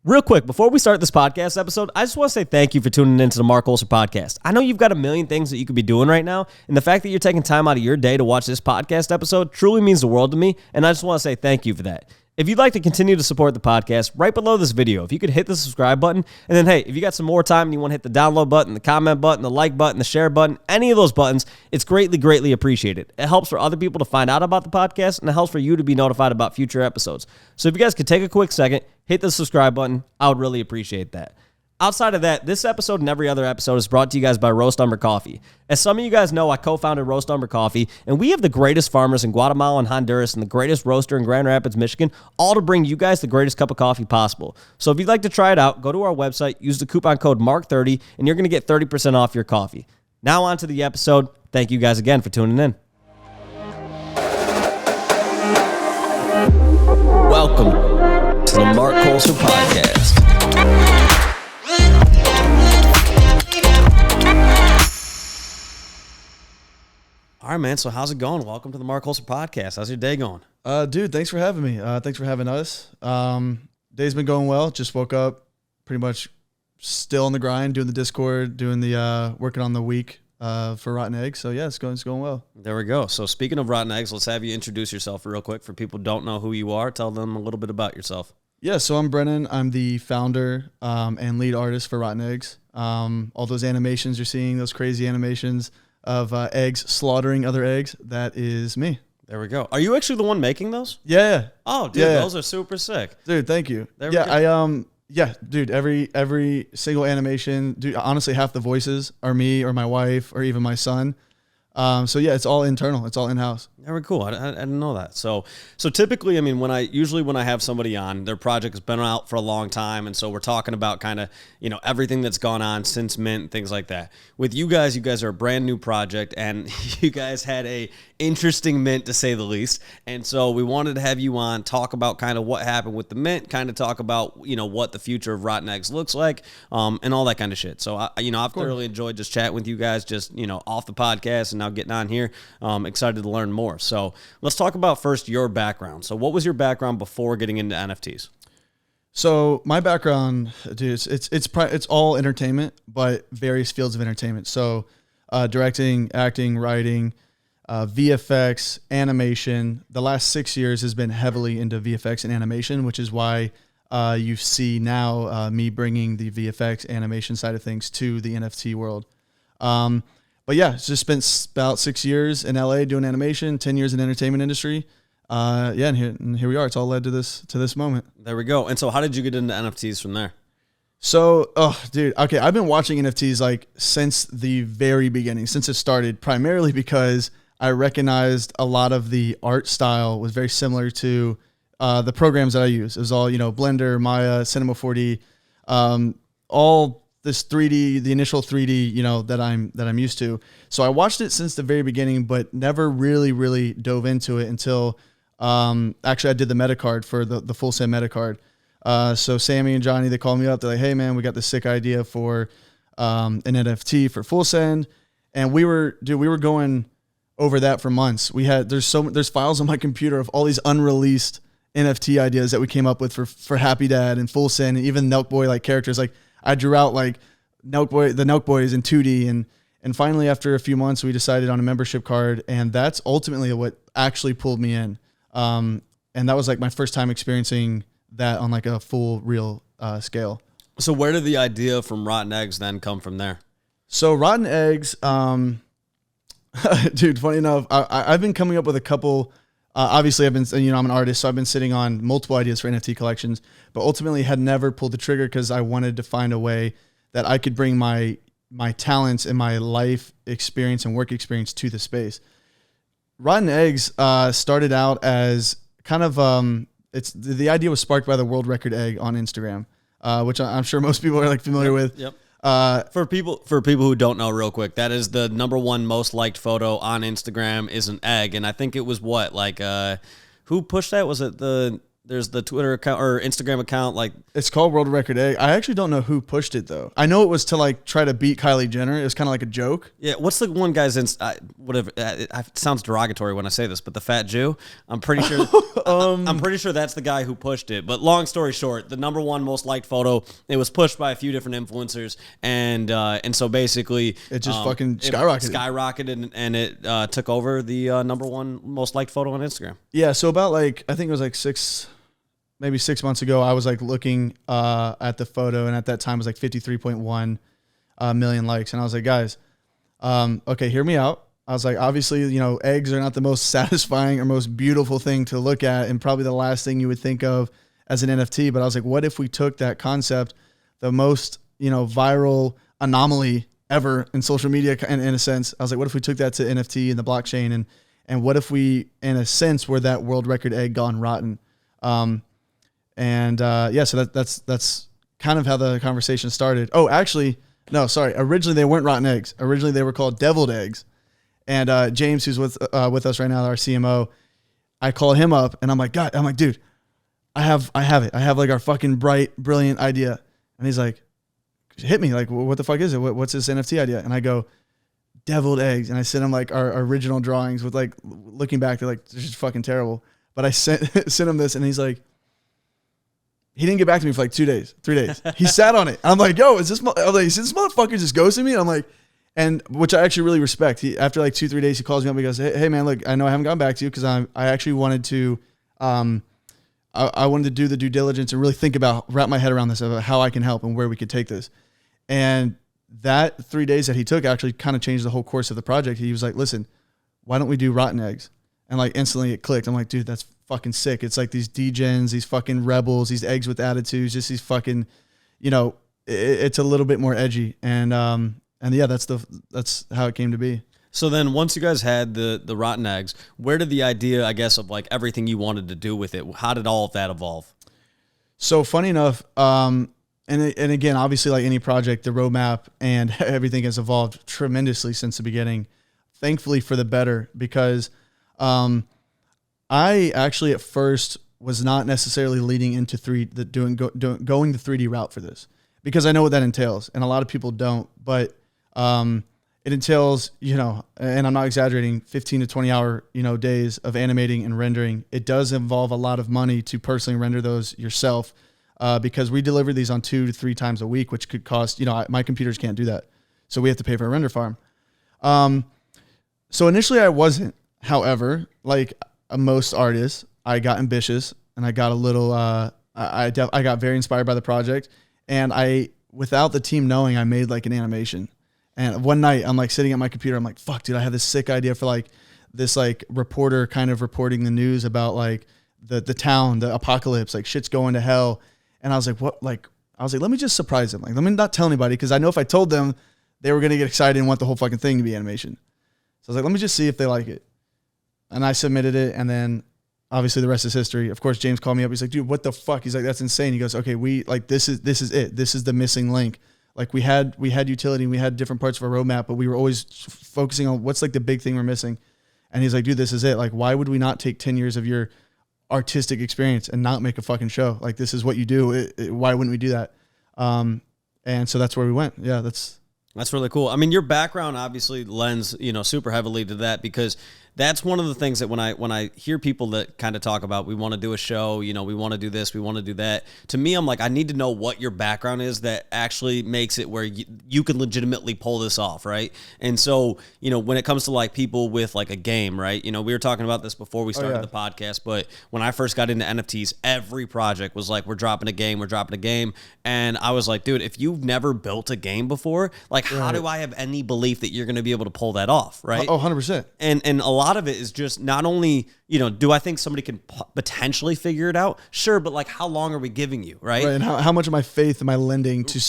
Real quick, before we start this podcast episode, I just want to say thank you for tuning into the Marc Colcer podcast. I know you've got a million things that you could be doing right now, and the fact that you're taking time out of your day to watch this podcast episode truly means the world to me, and I just want to say thank you for that. If you'd like to continue to support the podcast, right below this video, if you could hit the subscribe button, and then, hey, if you got some more time and you want to hit the download button, the comment button, the like button, the share button, any of those buttons, it's greatly appreciated. It helps for other people to find out about the podcast, and it helps for you to be notified about future episodes. So if you guys could take a quick second, hit the subscribe button, I would really appreciate that. Outside of that, this episode and every other episode is brought to you guys by Roast Umber Coffee. As some of you guys know, I co-founded Roast Umber Coffee, and we have the greatest farmers in Guatemala and Honduras and the greatest roaster in Grand Rapids, Michigan, all to bring you guys the greatest cup of coffee possible. So if you'd like to try it out, go to our website, use the coupon code MARC30, and you're going to get 30% off your coffee. Now on to the episode. Thank you guys again for tuning in. Welcome to the Marc Colcer podcast. All right, man. So how's it going? Welcome to the Marc Colcer podcast. How's your day going? Dude, thanks for having me. Thanks for having us. Day's been going well. Just woke up, pretty much still on the grind, doing the Discord, doing the working on the week for RottenEggs. So yeah, it's going well. There we go. So speaking of RottenEggs, let's have you introduce yourself real quick for people who don't know who you are. Tell them a little bit about yourself. Yeah, so I'm Brennan. I'm the founder and lead artist for RottenEggs. All those animations you're seeing, those crazy animations of eggs slaughtering other eggs, that is me. There we go. Are you actually the one making those? Yeah. Oh, dude, those are super sick. Dude, thank you. There we go. Dude, every single animation, dude, honestly, half the voices are me or my wife or even my son. So yeah, it's all internal. It's all in-house. Very cool. I didn't know that. So typically, I mean, when I have somebody on, their project has been out for a long time, and so we're talking about kind of, everything that's gone on since Mint, things like that. With you guys are a brand new project, and you guys had a interesting Mint to say the least. And so we wanted to have you on, talk about kind of what happened with the Mint, kind of talk about, what the future of RottenEggs looks like, and all that kind of shit. So I've thoroughly enjoyed just chatting with you guys, just, off the podcast and now getting on here. Excited to learn more. So let's talk about first your background. So what was your background before getting into NFTs? So my background, dude, it's all entertainment, but various fields of entertainment. So directing, acting, writing, VFX, animation. The last 6 years has been heavily into VFX and animation, which is why you see now me bringing the VFX animation side of things to the NFT world. But yeah, just spent about 6 years in LA doing animation, 10 years in the entertainment industry. And here we are. It's all led to this moment. There we go. And so how did you get into NFTs from there? So, okay, I've been watching NFTs like since the very beginning, since it started, primarily because I recognized a lot of the art style was very similar to the programs that I use. It was all, Blender, Maya, Cinema 4D, all this 3D, the initial 3D, that I'm used to. So I watched it since the very beginning, but never really dove into it until actually I did the meta card for the full set meta card. So Sammy and Johnny, they called me up. They're like, "Hey man, we got this sick idea for an NFT for full send," and we were going over that for months. There's files on my computer of all these unreleased NFT ideas that we came up with for Happy Dad and Full Send and even Nelk Boy like characters. Like I drew out like the Nelk Boys in 2D and finally after a few months we decided on a membership card, and that's ultimately what actually pulled me in. And that was like my first time experiencing that on like a full real scale. So where did the idea from RottenEggs then come from there? So RottenEggs, dude, funny enough, I've been coming up with a couple. Obviously, I'm an artist, so I've been sitting on multiple ideas for NFT collections, but ultimately had never pulled the trigger because I wanted to find a way that I could bring my talents and my life experience and work experience to the space. RottenEggs started out as kind of the idea was sparked by the world record egg on Instagram, which I'm sure most people are like familiar with. Yep. For people who don't know, real quick, that is the #1 most liked photo on Instagram is an egg, and I think it was who pushed that? Was it the there's the Twitter account or Instagram account. Like it's called World Record Egg. I actually don't know who pushed it though. I know it was to like try to beat Kylie Jenner. It was kind of like a joke. Yeah, what's the one guy's whatever? It sounds derogatory when I say this, but the fat Jew. I'm pretty sure. I'm pretty sure that's the guy who pushed it. But long story short, the number one most liked photo. It was pushed by a few different influencers, and so basically it just fucking skyrocketed. It skyrocketed, and it took over the number one most liked photo on Instagram. Yeah, so about like I think it was like maybe 6 months ago, I was like looking at the photo, and at that time it was like 53.1 million likes, and I was like, guys, okay, hear me out. I was like, obviously, you know, eggs are not the most satisfying or most beautiful thing to look at, and probably the last thing you would think of as an NFT. But I was like, what if we took that concept, the most, you know, viral anomaly ever in social media, in a sense. I was like, what if we took that to NFT and the blockchain, and what if we, in a sense, were that world record egg gone rotten? So that's kind of how the conversation started. Oh, actually, no, sorry. Originally, they weren't rotten eggs. Originally, they were called deviled eggs. And James, who's with us right now, our CMO, I called him up and I'm like, God, dude, I have it. I have like our fucking bright, brilliant idea. And he's like, hit me. Like, what the fuck is it? What's this NFT idea? And I go, deviled eggs. And I sent him like our original drawings with like, looking back, they're like, this is fucking terrible. But I sent him this and he's like, he didn't get back to me for like 3 days. He sat on it. I'm like, yo, is this motherfucker just ghosting me? And I'm like, and which I actually really respect. After like 2-3 days, he calls me up and he goes, hey man, look, I know I haven't gotten back to you because I actually wanted to, I wanted to do the due diligence and really think about, wrap my head around this, about how I can help and where we could take this. And that 3 days that he took actually kind of changed the whole course of the project. He was like, listen, why don't we do rotten eggs? And like instantly it clicked. I'm like, dude, that's fucking sick. It's like these degens, these fucking rebels, these eggs with attitudes, just these fucking, you know, it's a little bit more edgy. And yeah, that's how it came to be. So then once you guys had the rotten eggs, where did the idea, I guess, of like everything you wanted to do with it, how did all of that evolve? So funny enough, and again, obviously like any project, the roadmap and everything has evolved tremendously since the beginning, thankfully for the better, because I actually at first was not necessarily leading into going the 3D route for this, because I know what that entails, and a lot of people don't. But it entails, you know, and I'm not exaggerating, 15 to 20 hour, you know, days of animating and rendering. It does involve a lot of money to personally render those yourself, because we deliver these on 2 to 3 times a week, which could cost, you know, my computers can't do that, so we have to pay for a render farm. So initially I wasn't. However, like most artists, I got ambitious and I got a little, I got very inspired by the project, and without the team knowing, I made like an animation. And one night I'm like sitting at my computer. I'm like, fuck, dude, I have this sick idea for like this like reporter kind of reporting the news about like the town, the apocalypse, like shit's going to hell. And I was like, what? Like, I was like, let me just surprise them. Like, let me not tell anybody, because I know if I told them, they were going to get excited and want the whole fucking thing to be animation. So I was like, let me just see if they like it. And I submitted it, and then obviously the rest is history. Of course, James called me up. He's like, dude, what the fuck? He's like, that's insane. He goes, okay, this is it. This is the missing link. Like we had utility, and we had different parts of our roadmap, but we were always focusing on what's like the big thing we're missing. And he's like, dude, this is it. Like, why would we not take 10 years of your artistic experience and not make a fucking show? Like, this is what you do. Why wouldn't we do that? And so that's where we went. Yeah, that's really cool. I mean, your background obviously lends, you know, super heavily to that, because that's one of the things that when I hear people that kind of talk about, we want to do a show, you know, we want to do this, we want to do that. To me, I'm like, I need to know what your background is that actually makes it where you can legitimately pull this off, right? And so, you know, when it comes to like people with like a game, right? You know, we were talking about this before we started the podcast, but when I first got into NFTs, every project was like, we're dropping a game. And I was like, dude, if you've never built a game before, like, how do I have any belief that you're going to be able to pull that off, right? Oh, 100%. And a lot of it is just not only, you know, do I think somebody can potentially figure it out? Sure, but like, how long are we giving you, right? Right, and how much of my faith am I lending to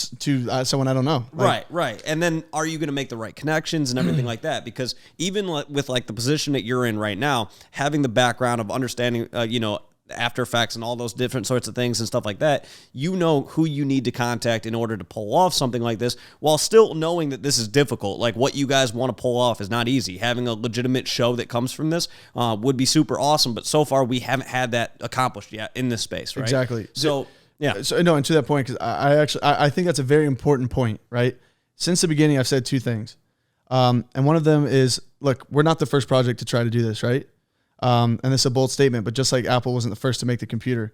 someone I don't know? Like, right. And then are you going to make the right connections and everything like that? Because even with like the position that you're in right now, having the background of understanding, you know, After Effects and all those different sorts of things and stuff like that, you know who you need to contact in order to pull off something like this, while still knowing that this is difficult. Like, what you guys want to pull off is not easy. Having a legitimate show that comes from this would be super awesome, but so far we haven't had that accomplished yet in this space, right? Exactly. So yeah. So no, and to that point, because I think that's a very important point, right? Since the beginning, I've said two things. And one of them is, look, we're not the first project to try to do this, right? And this is a bold statement, but just like Apple wasn't the first to make the computer,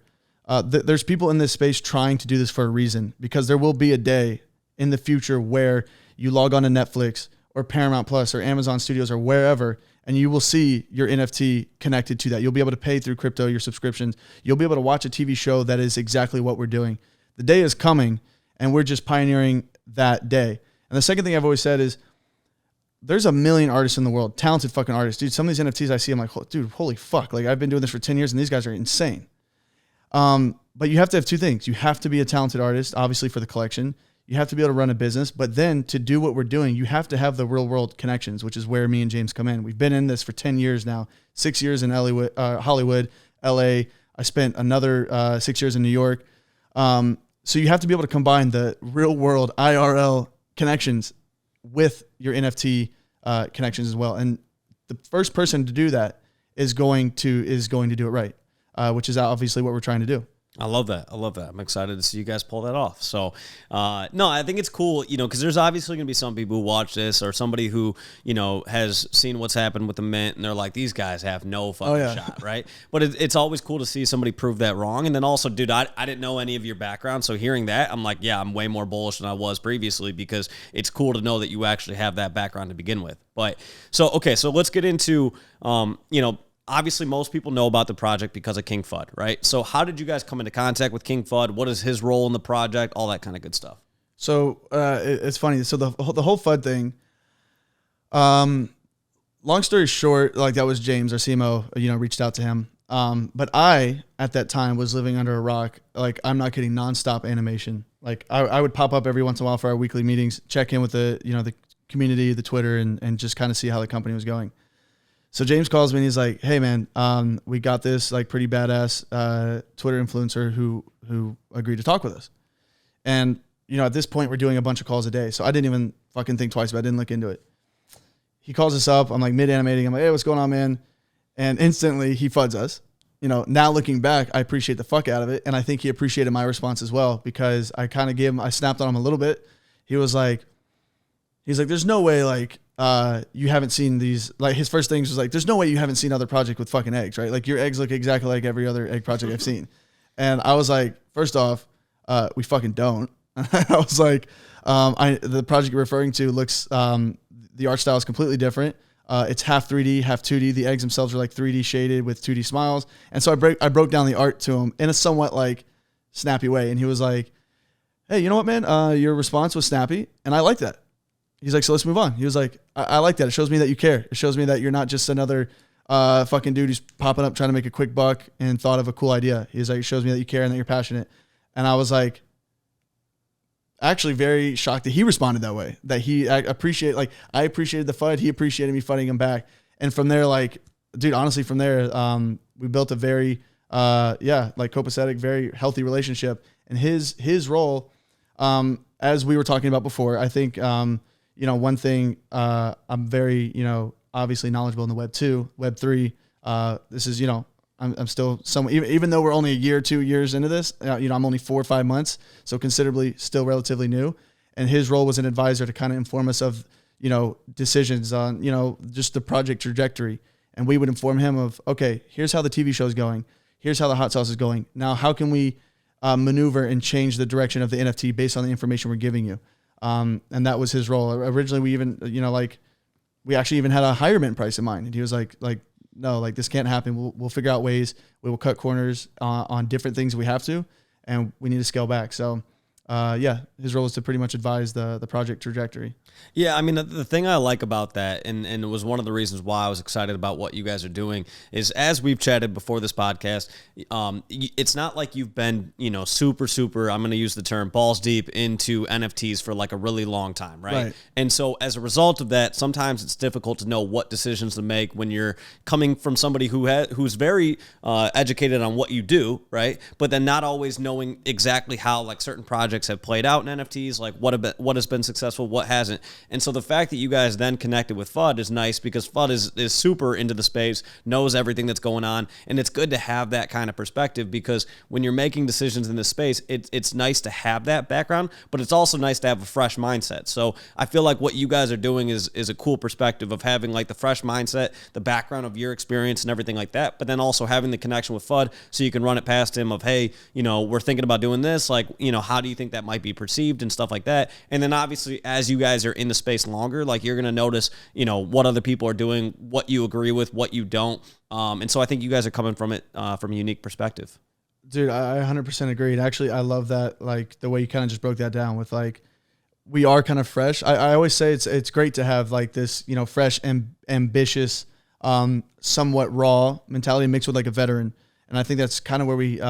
there's people in this space trying to do this for a reason, because there will be a day in the future where you log on to Netflix or Paramount Plus or Amazon Studios or wherever, and you will see your NFT connected to that. You'll be able to pay through crypto, your subscriptions. You'll be able to watch a TV show that is exactly what we're doing. The day is coming, and we're just pioneering that day. And the second thing I've always said is, there's a million artists in the world, talented fucking artists. Dude, some of these NFTs I see, I'm like, dude, holy fuck. Like, I've been doing this for 10 years, and these guys are insane. But you have to have two things. You have to be a talented artist, obviously, for the collection. You have to be able to run a business. But then to do what we're doing, you have to have the real world connections, which is where me and James come in. We've been in this for 10 years now, 6 years in Hollywood, LA. I spent another 6 years in New York. So you have to be able to combine the real world IRL connections with your NFT connections as well. And the first person to do that is going to do it right, which is obviously what we're trying to do. I love that. I'm excited to see you guys pull that off. So, no, I think it's cool, because there's obviously going to be some people who watch this, or somebody who, has seen what's happened with the Mint, and they're like, these guys have no fucking shot, right? But it's always cool to see somebody prove that wrong. And then also, dude, I didn't know any of your background, so hearing that, I'm like, yeah, I'm way more bullish than I was previously, because it's cool to know that you actually have that background to begin with. But, so let's get into, obviously, most people know about the project because of King Fudd, right? So how did you guys come into contact with King Fudd? What is his role in the project? All that kind of good stuff. So it's funny. So the whole Fudd thing, long story short, like, that was James, our CMO, reached out to him. But I, at that time, was living under a rock. Like, I'm not kidding, nonstop animation. Like, I would pop up every once in a while for our weekly meetings, check in with the community, the Twitter, and just kind of see how the company was going. So James calls me and he's like, hey man, we got this like pretty badass Twitter influencer who agreed to talk with us. And, at this point we're doing a bunch of calls a day. So I didn't even fucking think twice about it. I didn't look into it. He calls us up. I'm like mid-animating. I'm like, hey, what's going on, man? And instantly he fudds us. Now looking back, I appreciate the fuck out of it. And I think he appreciated my response as well, because I kind of I snapped on him a little bit. He's like, there's no way, like, you haven't seen these, like, his first things was like, there's no way you haven't seen other project with fucking eggs, right? Like, your eggs look exactly like every other egg project I've seen. And I was like, first off, we fucking don't. I was like, the project you're referring to looks, the art style is completely different. It's half 3D, half 2D. The eggs themselves are like 3D shaded with 2D smiles. And so I broke down the art to him in a somewhat like snappy way. And he was like, hey, you know what, man? Your response was snappy, and I like that. He's like, so let's move on. He was like, I like that. It shows me that you care. It shows me that you're not just another fucking dude who's popping up trying to make a quick buck and thought of a cool idea. He's like, it shows me that you care and that you're passionate. And I was like, actually very shocked that he responded that way, that I appreciated the FUD. He appreciated me fudding him back. And from there, like, dude, honestly, from there, we built a very, like copacetic, very healthy relationship. And his role, as we were talking about before, I think, one thing, I'm very, obviously knowledgeable in the Web 2, Web 3. This is, I'm still somewhat, even though we're only a year, 2 years into this, I'm only 4 or 5 months, so considerably still relatively new. And his role was an advisor to kind of inform us of, decisions on, just the project trajectory. And we would inform him of, okay, here's how the TV show is going. Here's how the hot sauce is going. Now, how can we maneuver and change the direction of the NFT based on the information we're giving you? And that was his role. Originally, we even, we actually even had a higher mint price in mind. And he was like, no, like, this can't happen. We'll figure out ways. We will cut corners on different things we have to, and we need to scale back. So his role is to pretty much advise the project trajectory. Yeah, I mean, the thing I like about that, and it was one of the reasons why I was excited about what you guys are doing, is as we've chatted before this podcast, it's not like you've been, super, I'm going to use the term balls deep into NFTs for like a really long time, right? And so as a result of that, sometimes it's difficult to know what decisions to make when you're coming from somebody who's very educated on what you do, right? But then not always knowing exactly how like certain projects have played out in NFTs, like what has been successful, what hasn't. And so the fact that you guys then connected with FUD is nice because FUD is super into the space, knows everything that's going on, and it's good to have that kind of perspective because when you're making decisions in this space, it's nice to have that background, but it's also nice to have a fresh mindset. So I feel like what you guys are doing is a cool perspective of having like the fresh mindset, the background of your experience and everything like that, but then also having the connection with FUD so you can run it past him of, hey, we're thinking about doing this, like, how do you think that might be perceived and stuff like that. And then obviously as you guys are in the space longer, like you're going to notice, what other people are doing, what you agree with, what you don't. And so I think you guys are coming from it from a unique perspective. Dude, I 100% agreed. Actually, I love that, like the way you kind of just broke that down with like, we are kind of fresh. I always say it's great to have like this, fresh and ambitious, somewhat raw mentality mixed with like a veteran. And I think that's kind of where we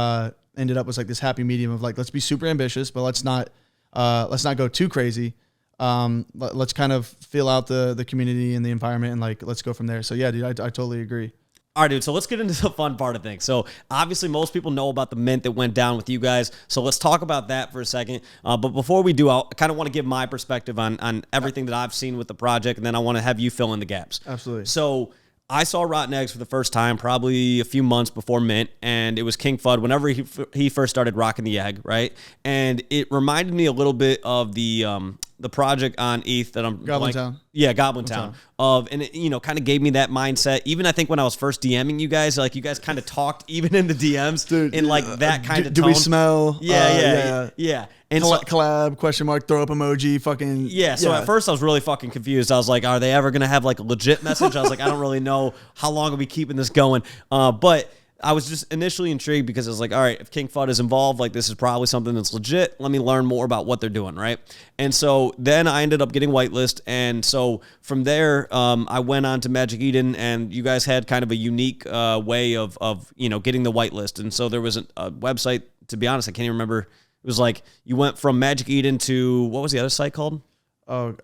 ended up was like this happy medium of like, let's be super ambitious, but let's not go too crazy. Let's kind of feel out the community and the environment and like, let's go from there. So yeah, dude, I totally agree. All right, dude, so let's get into the fun part of things. So obviously most people know about the mint that went down with you guys. So let's talk about that for a second. But before we do, I kind of want to give my perspective on everything that I've seen with the project. And then I want to have you fill in the gaps. Absolutely. So I saw RottenEggs for the first time probably a few months before mint, and it was King Fud whenever he first started rocking the egg, right? And it reminded me a little bit of the project on ETH that I'm Goblin Town. Yeah, Goblin Town. And it, kind of gave me that mindset. Even I think when I was first DMing you guys, like you guys kind of talked even in the DMs, dude, in like that kind of tone. Do we smell? Yeah. And collab, question mark, throw up emoji, fucking. Yeah, so at first I was really fucking confused. I was like, are they ever going to have like a legit message? I was like, I don't really know how long are we keeping this going. But I was just initially intrigued because I was like, all right, if King Fud is involved, like this is probably something that's legit. Let me learn more about what they're doing, right? And so then I ended up getting whitelist. And so from there, I went on to Magic Eden, and you guys had kind of a unique way of getting the whitelist. And so there was a website, to be honest, I can't even remember. It was like you went from Magic Eden to, what was the other site called? What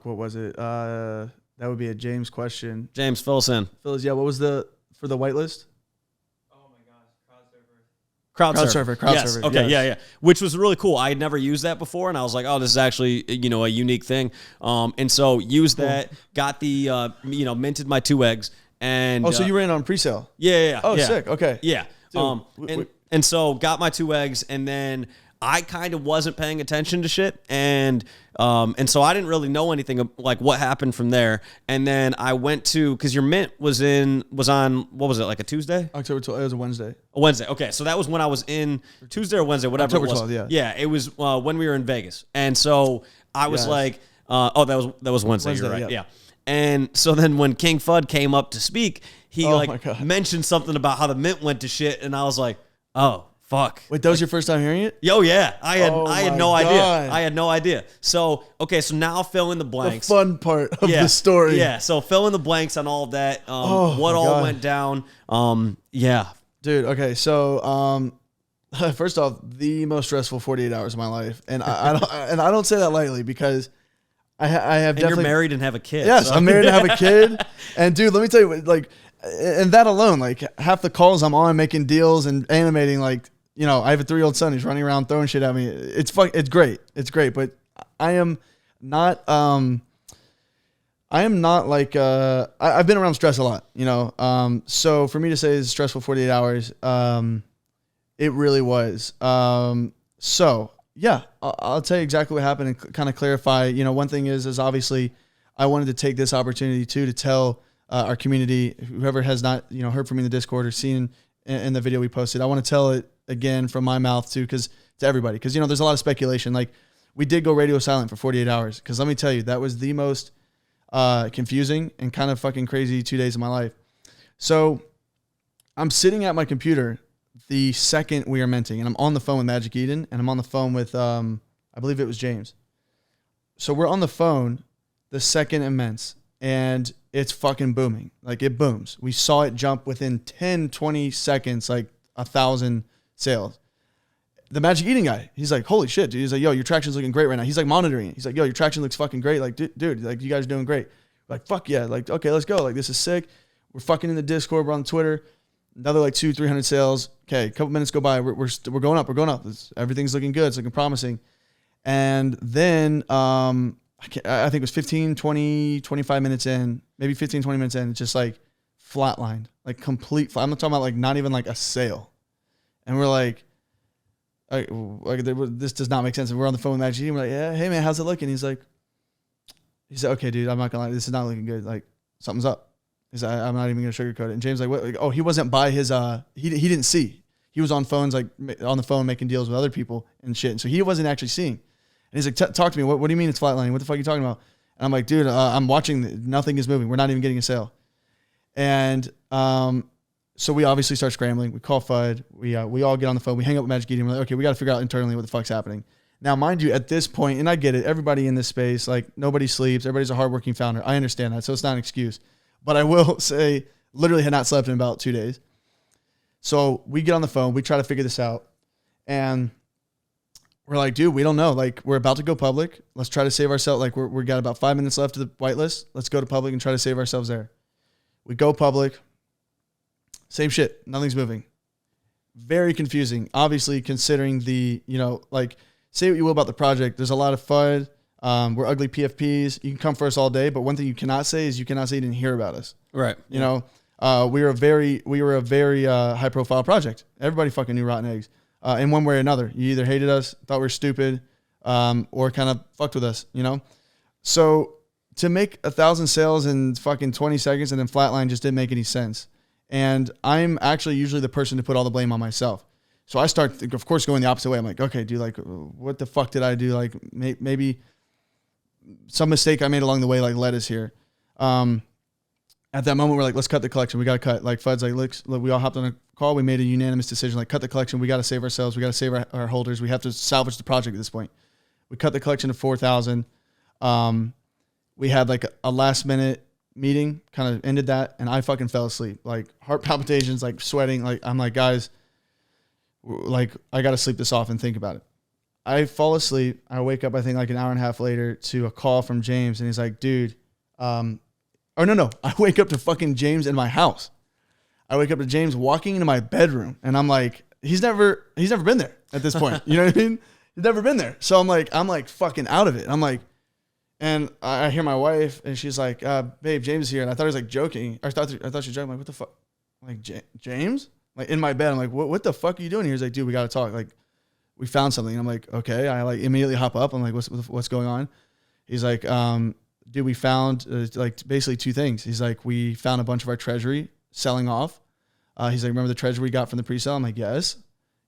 was it? That would be a James question. James, fill us in. What was for the whitelist? Oh my gosh, Crowdsurfer. Crowdsurfer. Okay, yeah. Which was really cool. I had never used that before, and I was like, oh, this is actually, a unique thing. And so used that, got the, minted my 2 eggs. And so you ran on presale? Yeah. Oh, sick. Okay. Yeah. Dude, and so got my 2 eggs, and then I kind of wasn't paying attention to shit, and so I didn't really know anything like what happened from there. And then I went to, because your mint was on, what was it, like a Tuesday? October 12th. It was a Wednesday. A Wednesday. Okay, so that was when I was in Tuesday or Wednesday, whatever October it was. 12th, yeah. Yeah, it was when we were in Vegas, and so I was like, that was Wednesday. You're right. Yeah. And so then when King Fud came up to speak, he mentioned something about how the mint went to shit, and I was like, oh, fuck. Wait, that was your first time hearing it? Yo, yeah. I had no idea. I had no idea. So, okay, so now fill in the blanks. The fun part of the story. Yeah, so fill in the blanks on all of that. What all went down. Yeah. Dude, okay, so first off, the most stressful 48 hours of my life. And I don't say that lightly because I have definitely... you're married and have a kid. Yes, so. I'm married and have a kid. And dude, let me tell you, like, and that alone, like half the calls I'm on making deals and animating, like, I have a 3-year-old son who's running around throwing shit at me. It's great. It's great. But I am not like, I've been around stress a lot, so for me to say it's stressful 48 hours, it really was. So yeah, I'll tell you exactly what happened and kind of clarify, one thing is obviously I wanted to take this opportunity to tell our community, whoever has not, heard from me in the Discord or seen in the video we posted, I want to tell it again from my mouth too, to everybody. Cause there's a lot of speculation. Like we did go radio silent for 48 hours. Cause let me tell you, that was the most confusing and kind of fucking crazy 2 days of my life. So I'm sitting at my computer the second we are minting, and I'm on the phone with Magic Eden, and I'm on the phone with, I believe it was James. So we're on the phone the second it mints, and it's fucking booming. Like, it booms. We saw it jump within 10, 20 seconds, like 1,000 sales. The Magic Eden guy, he's like, holy shit, dude. He's like, yo, your traction's looking great right now. He's like monitoring it. He's like, yo, your traction looks fucking great. Like, dude, like, you guys are doing great. We're like, fuck yeah. Like, okay, let's go. Like, this is sick. We're fucking in the Discord. We're on Twitter. Another like 200-300 sales. Okay, a couple minutes go by. We're going up. We're going up. Everything's looking good. It's looking promising. And then I think it was 15, 20, 25 minutes in, maybe 15, 20 minutes in, it's just like flatlined, like complete. I'm not talking about like not even like a sale. And we're like this does not make sense. And we're on the phone with Magic Eden. We're like, yeah, hey man, how's it looking? He said, okay, dude, I'm not gonna lie, this is not looking good. Like, something's up. He's like, I'm not even gonna sugarcoat it. And James like, what? Like, oh, he wasn't by his. He didn't see. He was on phones, like on the phone making deals with other people and shit. And so he wasn't actually seeing. And he's like, talk to me. What do you mean it's flatlining? What the fuck are you talking about? And I'm like, dude, I'm watching. Nothing is moving. We're not even getting a sale. And so we obviously start scrambling. We call FUD. We all get on the phone. We hang up with Magic Eden. We're like, okay, we got to figure out internally what the fuck's happening. Now, mind you, at this point, and I get it, everybody in this space, like, nobody sleeps. Everybody's a hardworking founder. I understand that, so it's not an excuse. But I will say, literally had not slept in about 2 days. So we get on the phone. We try to figure this out. And we're like, dude, we don't know. Like, we're about to go public. Let's try to save ourselves. Like, we got about 5 minutes left of the whitelist. Let's go to public and try to save ourselves there. We go public. Same shit. Nothing's moving. Very confusing. Obviously, considering the, like, say what you will about the project. There's a lot of FUD. We're ugly PFPs. You can come for us all day, but one thing you cannot say is you cannot say you didn't hear about us. Right. We were a very high profile project. Everybody fucking knew RottenEggs. In one way or another. You either hated us, thought we were stupid, or kind of fucked with us, So to make 1,000 sales in fucking 20 seconds and then flatline just didn't make any sense. And I'm actually usually the person to put all the blame on myself. So I start, of course, going the opposite way. I'm like, okay, dude, like, what the fuck did I do? Like, maybe some mistake I made along the way, like, led us here. At that moment, we're like, let's cut the collection. We got to cut. Like, FUD's like, look, we all hopped on a call. We made a unanimous decision, like, cut the collection. We got to save ourselves. We got to save our holders. We have to salvage the project at this point. We cut the collection to 4,000. We had like a last minute meeting, kind of ended that, and I fucking fell asleep. Like, heart palpitations, like sweating. Like, I'm like, guys, like, I got to sleep this off and think about it. I fall asleep. I wake up, I think like an hour and a half later to a call from James, and he's like, dude, no. I wake up to fucking James in my house. I wake up to James walking into my bedroom, and I'm like, he's never been there at this point. You know what I mean? He's never been there. So I'm like fucking out of it. I'm like, and I hear my wife, and she's like, babe, James is here. And I thought he was like joking. I thought she was joking. I'm like, what the fuck? I'm like, James? Like, in my bed, I'm like, what the fuck are you doing here? He's like, dude, we got to talk. Like, we found something. And I'm like, okay. I like immediately hop up. I'm like, what's going on? He's like, dude, we found like basically two things. He's like, we found a bunch of our treasury selling off. He's like, remember the treasury we got from the pre-sale? I'm like, yes.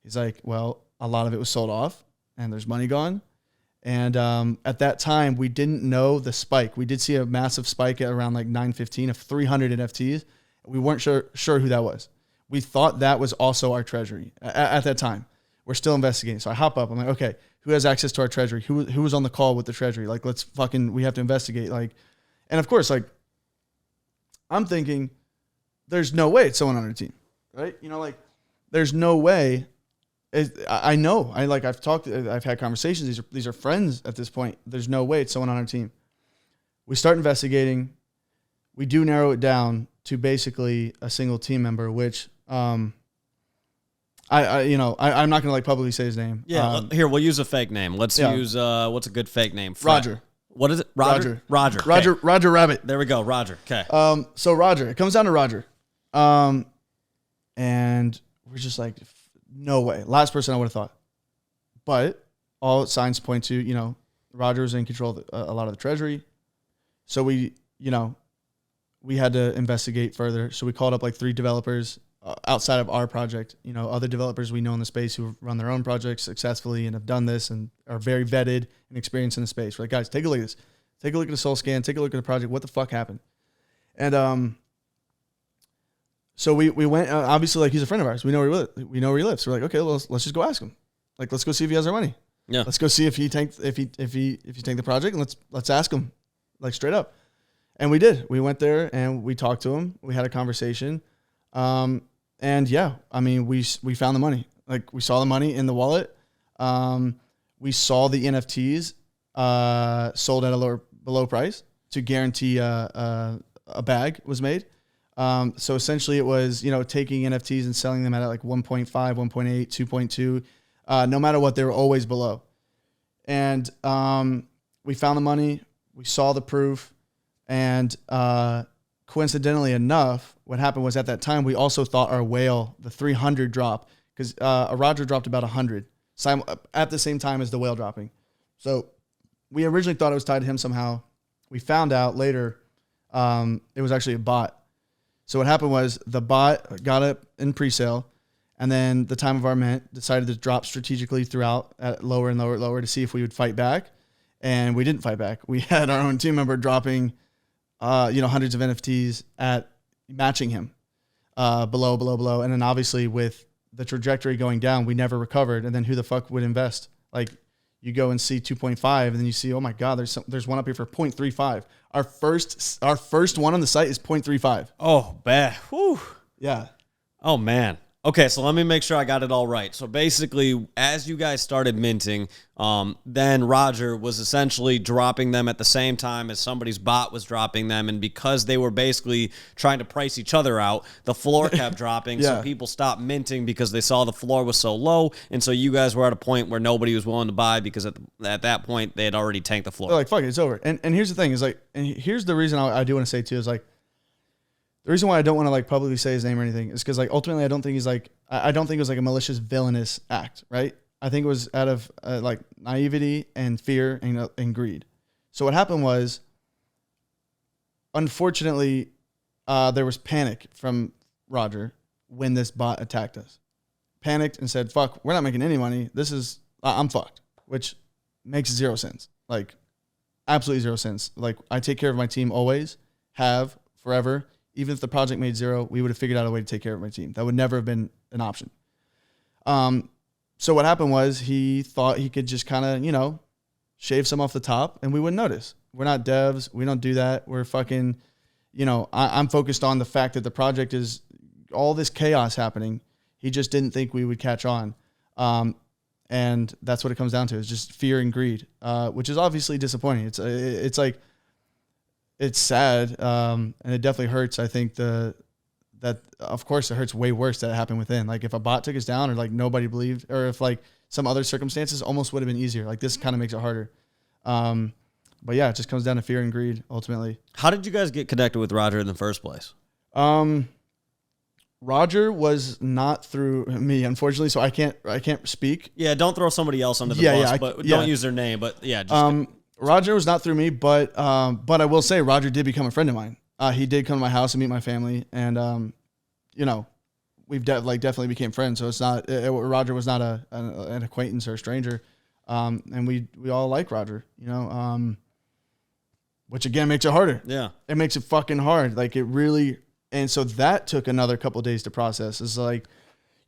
He's like, well, a lot of it was sold off and there's money gone. And at that time, we didn't know the spike. We did see a massive spike at around like 9:15 of 300 NFTs. We weren't sure who that was. We thought that was also our treasury at that time. We're still investigating. So I hop up. I'm like, okay, who has access to our treasury? Who was on the call with the treasury? Like, we have to investigate. Like, and of course, like, I'm thinking, there's no way it's someone on our team, right? Like, there's no way. I know. I've had conversations. These are friends at this point. There's no way it's someone on our team. We start investigating. We do narrow it down to basically a single team member, which I'm not gonna like publicly say his name. Yeah, here we'll use a fake name. Let's use what's a good fake name? Roger. What is it? Roger. Okay. Roger Rabbit. There we go. Roger. Okay. So Roger, it comes down to Roger, and we're just like, no way. Last person I would have thought, but all signs point to Roger was in control of a lot of the treasury, so we had to investigate further. So we called up like 3 developers outside of our project, other developers we know in the space who run their own projects successfully and have done this and are very vetted and experienced in the space. We're like, guys, take a look at this. Take a look at the soul scan. Take a look at the project. What the fuck happened? And So we went, obviously, like, he's a friend of ours. We know where he lives. So we're like, okay, well, let's just go ask him. Like, let's go see if he has our money. Yeah. Let's go see if he tanked the project, and let's ask him, like, straight up. And we did. We went there and we talked to him. We had a conversation. And yeah, I mean, we found the money. Like, we saw the money in the wallet. We saw the NFTs sold at a below price to guarantee a bag was made. So essentially it was, taking NFTs and selling them at like 1.5, 1.8, 2.2, no matter what, they were always below. And we found the money, we saw the proof, and coincidentally enough, what happened was at that time, we also thought our whale, the 300 drop, because Roger dropped about 100 at the same time as the whale dropping. So we originally thought it was tied to him somehow. We found out later it was actually a bot. So what happened was the bot got it in pre-sale, and then the time of our mint decided to drop strategically throughout at lower and lower to see if we would fight back. And we didn't fight back. We had our own team member dropping, hundreds of NFTs at matching him below. And then obviously with the trajectory going down, we never recovered. And then who the fuck would invest? Like, you go and see 2.5, and then you see, oh my God, there's one up here for 0.35. Our first one on the site is 0.35. Oh, bad. Whew. Yeah. Oh, man. Okay, so let me make sure I got it all right. So basically, as you guys started minting, then Roger was essentially dropping them at the same time as somebody's bot was dropping them. And because they were basically trying to price each other out, the floor kept dropping. Yeah. So people stopped minting because they saw the floor was so low. And so you guys were at a point where nobody was willing to buy because at that point, they had already tanked the floor. They're like, fuck it, it's over. And here's the thing is like, and here's the reason I do want to say too is like, the reason why I don't want to like publicly say his name or anything is because like ultimately I don't think I don't think it was like a malicious, villainous act, right? I think it was out of like naivety and fear and greed. So what happened was, unfortunately, there was panic from Roger when this bot attacked us. Panicked and said, "Fuck, we're not making any money. I'm fucked," which makes zero sense. Like, absolutely zero sense. Like, I take care of my team always, have forever. Even if the project made zero, we would have figured out a way to take care of my team. That would never have been an option. So what happened was he thought he could just kind of, shave some off the top and we wouldn't notice. We're not devs. We don't do that. We're fucking, I'm focused on the fact that the project is all this chaos happening. He just didn't think we would catch on. And that's what it comes down to, is just fear and greed, which is obviously disappointing. It's like, it's sad, and it definitely hurts. I think that of course it hurts way worse that it happened within. Like, if a bot took us down, or like nobody believed, or if like some other circumstances, almost would have been easier. Like, this kind of makes it harder. But yeah, it just comes down to fear and greed ultimately. How did you guys get connected with Roger in the first place? Roger was not through me, unfortunately, so I can't speak. Yeah, don't throw somebody else under the bus, but don't use their name. But yeah, just Roger was not through me, but I will say Roger did become a friend of mine. He did come to my house and meet my family, and we've definitely became friends. So it's not Roger was not an acquaintance or a stranger, and we all like Roger, which again makes it harder. Yeah, it makes it fucking hard. Like, it really, and so that took another couple of days to process. It's like,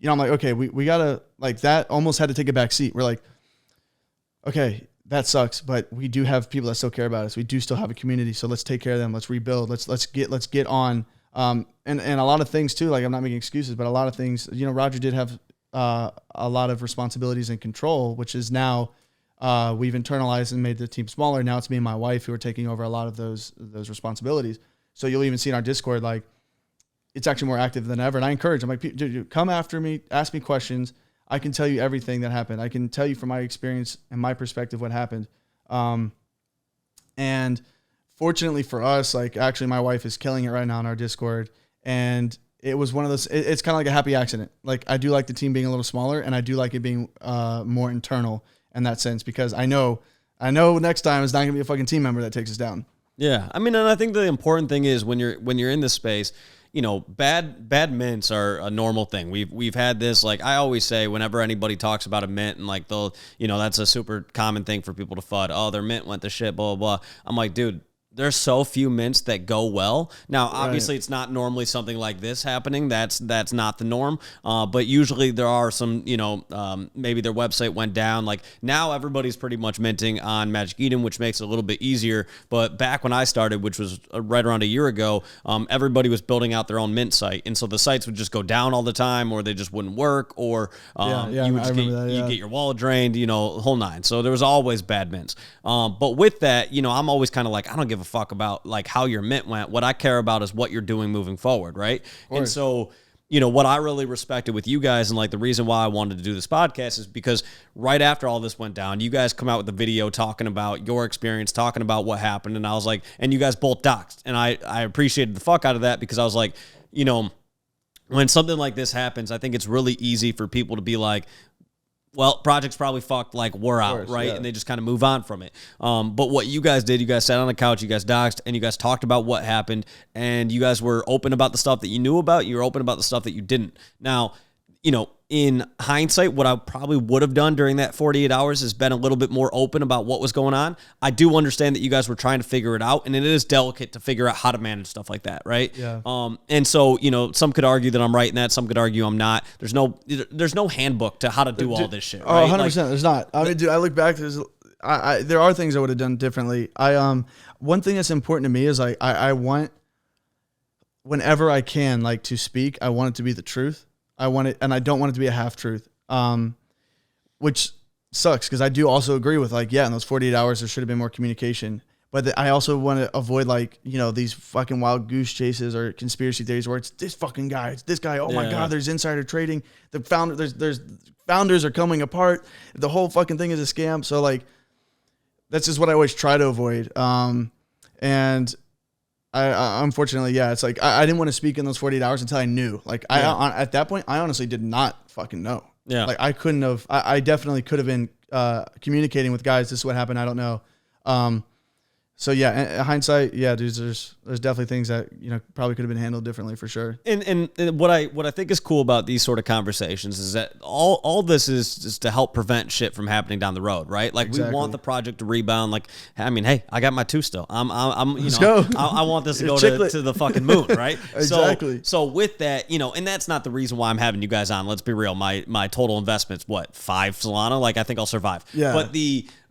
I'm like, okay, we gotta, like, that almost had to take a back seat. We're like, okay, that sucks, but we do have people that still care about us. We do still have a community, so let's take care of them. Let's rebuild. Let's get on. And a lot of things too. Like, I'm not making excuses, but a lot of things. Roger did have a lot of responsibilities and control, which is now we've internalized and made the team smaller. Now it's me and my wife who are taking over a lot of those responsibilities. So you'll even see in our Discord, like, it's actually more active than ever. And I encourage. I'm like, dude, come after me, ask me questions. I can tell you everything that happened. I can tell you from my experience and my perspective what happened. And fortunately for us, like, actually my wife is killing it right now in our Discord. And it was one of those, it's kind of like a happy accident. Like, I do like the team being a little smaller, and I do like it being more internal in that sense, because I know next time it's not going to be a fucking team member that takes us down. Yeah. I mean, and I think the important thing is when you're in this space, bad mints are a normal thing. We've had this, like, I always say whenever anybody talks about a mint and like they'll, that's a super common thing for people to FUD. Oh, their mint went to shit, blah, blah, blah. I'm like, dude, there's so few mints that go well. Now, obviously, it's not normally something like this happening. That's not the norm. But usually there are some, maybe their website went down. Like now everybody's pretty much minting on Magic Eden, which makes it a little bit easier. But back when I started, which was right around a year ago, everybody was building out their own mint site. And so the sites would just go down all the time, or they just wouldn't work, or you would just get your wallet drained, whole nine. So there was always bad mints. But with that, I'm always kind of like, I don't give a fuck about like how your mint went. What I care about is what you're doing moving forward, right? And so, what I really respected with you guys and like the reason why I wanted to do this podcast is because right after all this went down, you guys come out with a video talking about your experience, talking about what happened. And I was like, and you guys both doxed. And I appreciated the fuck out of that because I was like, when something like this happens, I think it's really easy for people to be like, well, project's probably fucked, like we're out, right? Yeah. And they just kind of move on from it. But what you guys did, you guys sat on the couch, you guys doxed, and you guys talked about what happened, and you guys were open about the stuff that you knew about, you were open about the stuff that you didn't. Now, in hindsight, what I probably would have done during that 48 hours is been a little bit more open about what was going on. I do understand that you guys were trying to figure it out, and it is delicate to figure out how to manage stuff like that, right? Yeah. And so, some could argue that I'm right in that, some could argue I'm not. There's no handbook to how to do all this shit, right? 100%. Like, there's not. I mean, dude, I look back, there are things I would have done differently. One thing that's important to me is like, I want, whenever I can, like to speak, I want it to be the truth. I want it, and I don't want it to be a half truth, which sucks because I do also agree with like, yeah, in those 48 hours, there should have been more communication. But I also want to avoid like, these fucking wild goose chases or conspiracy theories where it's this fucking guy, it's this guy. Oh my God, there's insider trading. The there's founders are coming apart. The whole fucking thing is a scam. So like, that's just what I always try to avoid. And I unfortunately, it's like I didn't want to speak in those 48 hours until I knew. Like at that point, I honestly did not fucking know. Yeah. Like I couldn't have. I definitely could have been communicating with guys. This is what happened. I don't know. So in hindsight, dude, there's definitely things that probably could have been handled differently for sure. And what I think is cool about these sort of conversations is that all this is just to help prevent shit from happening down the road, right? Like we want the project to rebound. Like I mean, hey, I got my 2 still. Let's go. I want this to go to the fucking moon, right? Exactly. So with that, and that's not the reason why I'm having you guys on. Let's be real. My total investment's what, 5 Solana? Like I think I'll survive. Yeah.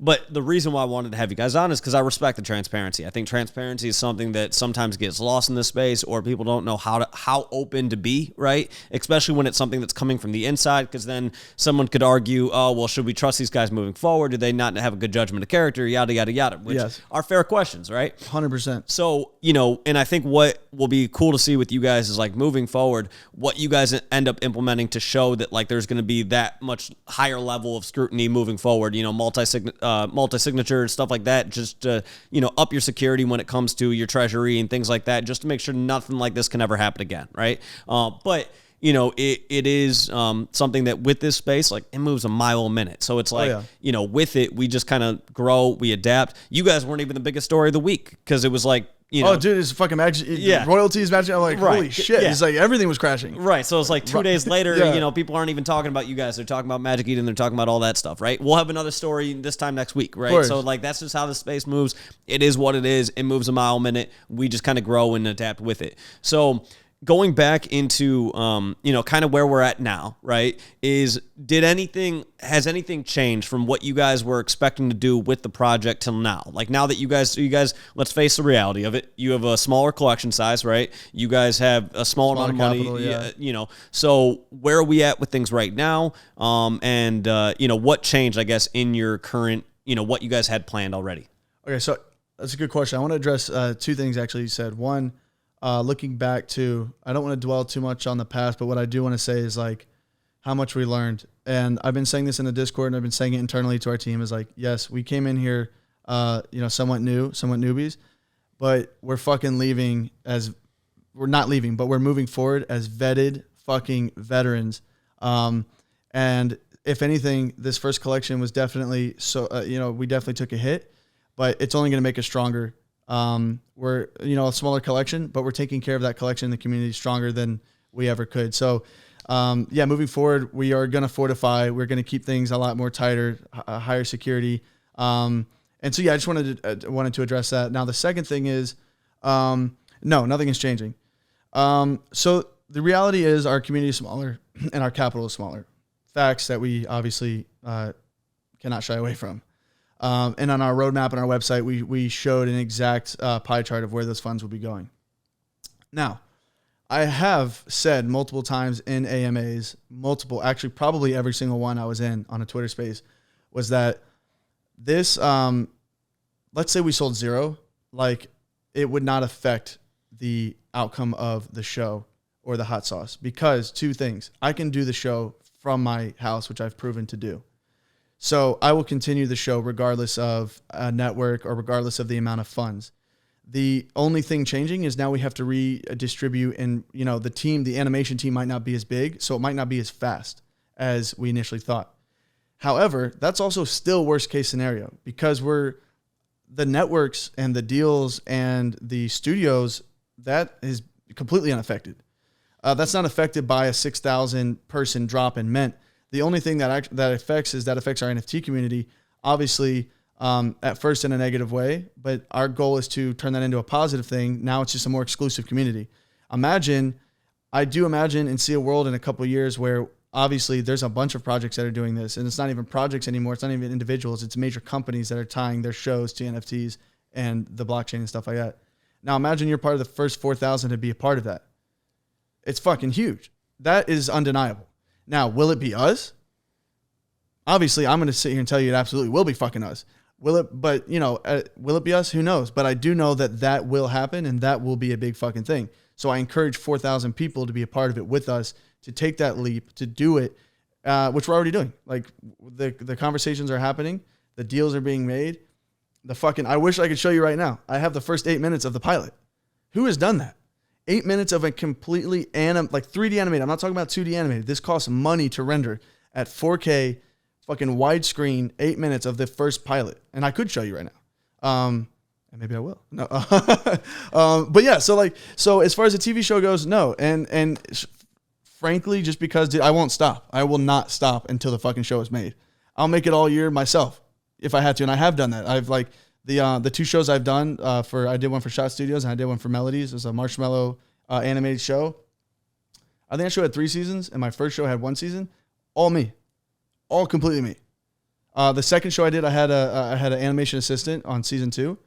But the reason why I wanted to have you guys on is because I respect the transparency. I think transparency is something that sometimes gets lost in this space, or people don't know how open to be, right? Especially when it's something that's coming from the inside, because then someone could argue, oh, well, should we trust these guys moving forward? Do they not have a good judgment of character? Yada, yada, yada, which are fair questions, right? 100%. So, and I think what will be cool to see with you guys is like moving forward, what you guys end up implementing to show that like there's going to be that much higher level of scrutiny moving forward, multi-signature, stuff like that, just to, up your security when it comes to your treasury and things like that, just to make sure nothing like this can ever happen again, right? But it is something that with this space, like it moves a mile a minute. So it's like, with it, we just kind of grow, we adapt. You guys weren't even the biggest story of the week because it was like, oh, dude, it's fucking magic. Royalties matching. I'm like, holy shit. It's like everything was crashing. Right. So it's like 2 days later, people aren't even talking about you guys. They're talking about Magic Eden. They're talking about all that stuff, right? We'll have another story this time next week, right? So like that's just how the space moves. It is what it is. It moves a mile a minute. We just kind of grow and adapt with it. So going back into, kind of where we're at now, right, has anything changed from what you guys were expecting to do with the project till now? Like now that you guys, let's face the reality of it. You have a smaller collection size, right? You guys have a small amount of money, capital, so where are we at with things right now? And what changed, I guess, in your current, what you guys had planned already? Okay. So that's a good question. I want to address 2 things actually you said. One, looking back to, I don't want to dwell too much on the past, but what I do want to say is like how much we learned. And I've been saying this in the Discord and I've been saying it internally to our team is like, yes, we came in here, somewhat newbies, but we're fucking we're not leaving, but we're moving forward as vetted fucking veterans. And if anything, this first collection was definitely, we definitely took a hit, but it's only going to make us stronger. We're, a smaller collection, but we're taking care of that collection in the community stronger than we ever could. So, moving forward, we are going to fortify. We're going to keep things a lot more tighter, higher security. And so, yeah, I just wanted to address that. Now, the second thing is, no, nothing is changing. So the reality is our community is smaller and our capital is smaller. Facts that we obviously cannot shy away from. And on our roadmap and our website, we showed an exact pie chart of where those funds will be going. Now, I have said multiple times in AMAs, actually probably every single one I was in on a Twitter space, was that this, let's say we sold 0, like it would not affect the outcome of the show or the hot sauce, because 2 things. I can do the show from my house, which I've proven to do. So I will continue the show regardless of a network or regardless of the amount of funds. The only thing changing is now we have to redistribute, and the animation team might not be as big, so it might not be as fast as we initially thought. However, that's also still worst case scenario, because the networks and the deals and the studios, that is completely unaffected. That's not affected by a 6,000 person drop in Mint. The only thing that affects our NFT community, obviously, at first in a negative way, but our goal is to turn that into a positive thing. Now it's just a more exclusive community. I do imagine and see a world in a couple of years where obviously there's a bunch of projects that are doing this, and it's not even projects anymore. It's not even individuals. It's major companies that are tying their shows to NFTs and the blockchain and stuff like that. Now imagine you're part of the first 4,000 to be a part of that. It's fucking huge. That is undeniable. Now, will it be us? Obviously, I'm going to sit here and tell you it absolutely will be fucking us. Will it be us? Who knows? But I do know that will happen, and that will be a big fucking thing. So I encourage 4,000 people to be a part of it with us, to take that leap, to do it, which we're already doing. Like the conversations are happening. The deals are being made. I wish I could show you right now. I have the first 8 minutes of the pilot. Who has done that? 8 minutes of a completely 3D animated. I'm not talking about 2D animated. This costs money to render at 4K, fucking widescreen, 8 minutes of the first pilot. And I could show you right now. And maybe I will. No. But yeah, so as far as the TV show goes, no. And frankly, just because I won't stop. I will not stop until the fucking show is made. I'll make it all year myself if I had to. And I have done that. I've the 2 shows I've done I did one for Shot Studios and I did one for Melodies. It was a Marshmallow animated show. I think that show had 3 seasons, and my first show had 1 season. All me, all completely me. The second show I did, I had an animation assistant on season 2,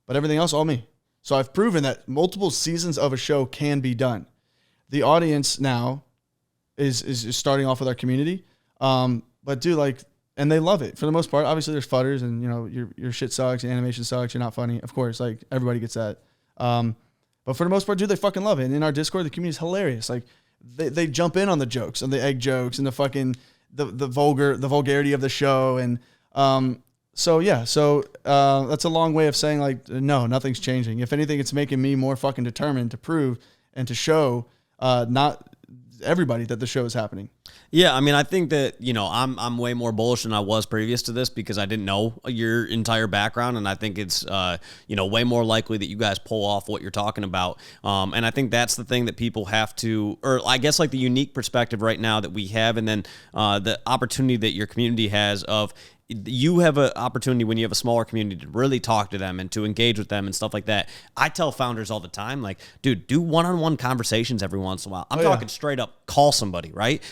but everything else all me. So I've proven that multiple seasons of a show can be done. The audience now is starting off with our community, but dude, and they love it for the most part. Obviously, there's fudders, and your shit sucks, your animation sucks, you're not funny. Of course, everybody gets that. But for the most part, dude, they fucking love it. And in our Discord, the community is hilarious. They jump in on the jokes, and the egg jokes, and the fucking the vulgarity of the show, and so that's a long way of saying no, nothing's changing. If anything, it's making me more fucking determined to prove and to show not everybody that the show is happening. Yeah, I mean, I think that, I'm way more bullish than I was previous to this because I didn't know your entire background, and I think it's, way more likely that you guys pull off what you're talking about. And I think that's the thing that people have to, or I guess the unique perspective right now that we have, and then the opportunity that your community has of, you have an opportunity when you have a smaller community to really talk to them and to engage with them and stuff like that. I tell founders all the time, dude, do one-on-one conversations every once in a while. I'm talking straight up, call somebody, right?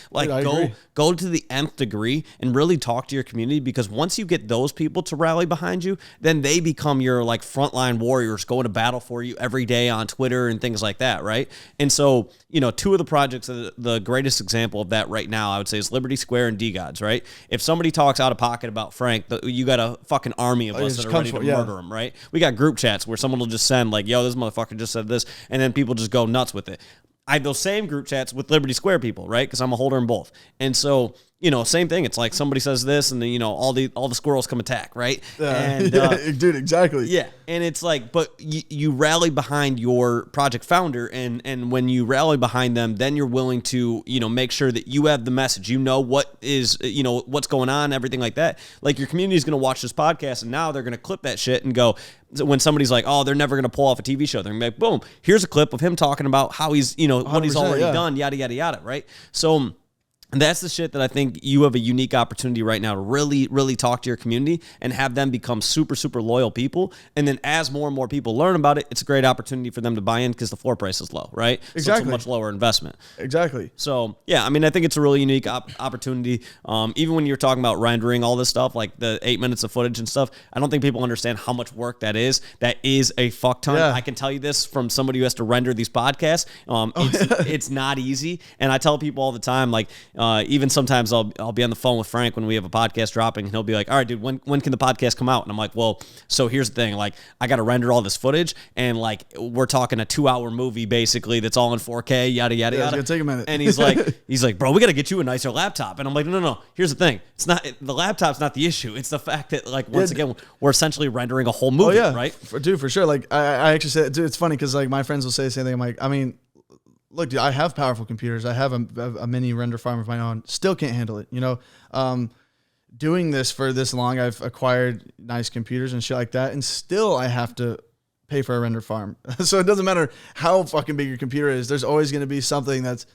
Go to the nth degree and really talk to your community, because once you get those people to rally behind you, then they become your frontline warriors going to battle for you every day on Twitter and things like that, right? And so, 2 of the projects, the greatest example of that right now, I would say, is Liberty Square and D-Gods, right? If somebody talks out of pocket about Frank, you got a fucking army of us that are ready to murder him, right? We got group chats where someone will just send yo, this motherfucker just said this, and then people just go nuts with it. I have those same group chats with Liberty Square people, right? Because I'm a holder in both. And so, same thing. It's somebody says this, and then, all the squirrels come attack, right? And, dude, exactly. Yeah. And it's but you rally behind your project founder, and when you rally behind them, then you're willing to, make sure that you have the message, what is, what's going on, everything like that. Your community is going to watch this podcast, and now they're going to clip that shit and go, when somebody's oh, they're never going to pull off a TV show, they're going to be boom, here's a clip of him talking about how he's, what he's already done, yada, yada, yada, right? So And that's the shit that I think you have a unique opportunity right now to really, really talk to your community and have them become super, super loyal people. And then as more and more people learn about it, it's a great opportunity for them to buy in because the floor price is low, right? Exactly. So it's a much lower investment. Exactly. So, yeah, I mean, I think it's a really unique opportunity. Even when you're talking about rendering all this stuff, like the 8 minutes of footage and stuff, I don't think people understand how much work that is. That is a fuck ton. Yeah. I can tell you this from somebody who has to render these podcasts. It's not easy. And I tell people all the time, like, even sometimes I'll be on the phone with Frank when we have a podcast dropping, and he'll be like, all right, dude, when can the podcast come out? And I'm like, well, so here's the thing. Like, I got to render all this footage, and like, we're talking a 2-hour movie, basically, that's all in 4K, yada, yada, Yeah, it's yada. gonna take a minute. And he's like, bro, we got to get you a nicer laptop. And I'm like, no. Here's the thing. It's not, the laptop's not the issue. It's the fact that, like, once again, we're essentially rendering a whole movie, right? For sure. Like, I actually said, dude, it's funny because, like, my friends will say the same thing. I'm like, I mean, look, dude, I have powerful computers. I have a mini render farm of my own. Still can't handle it. You know, doing this for this long, I've acquired nice computers and shit like that, and still I have to pay for a render farm. So it doesn't matter how fucking big your computer is. There's always going to be something that's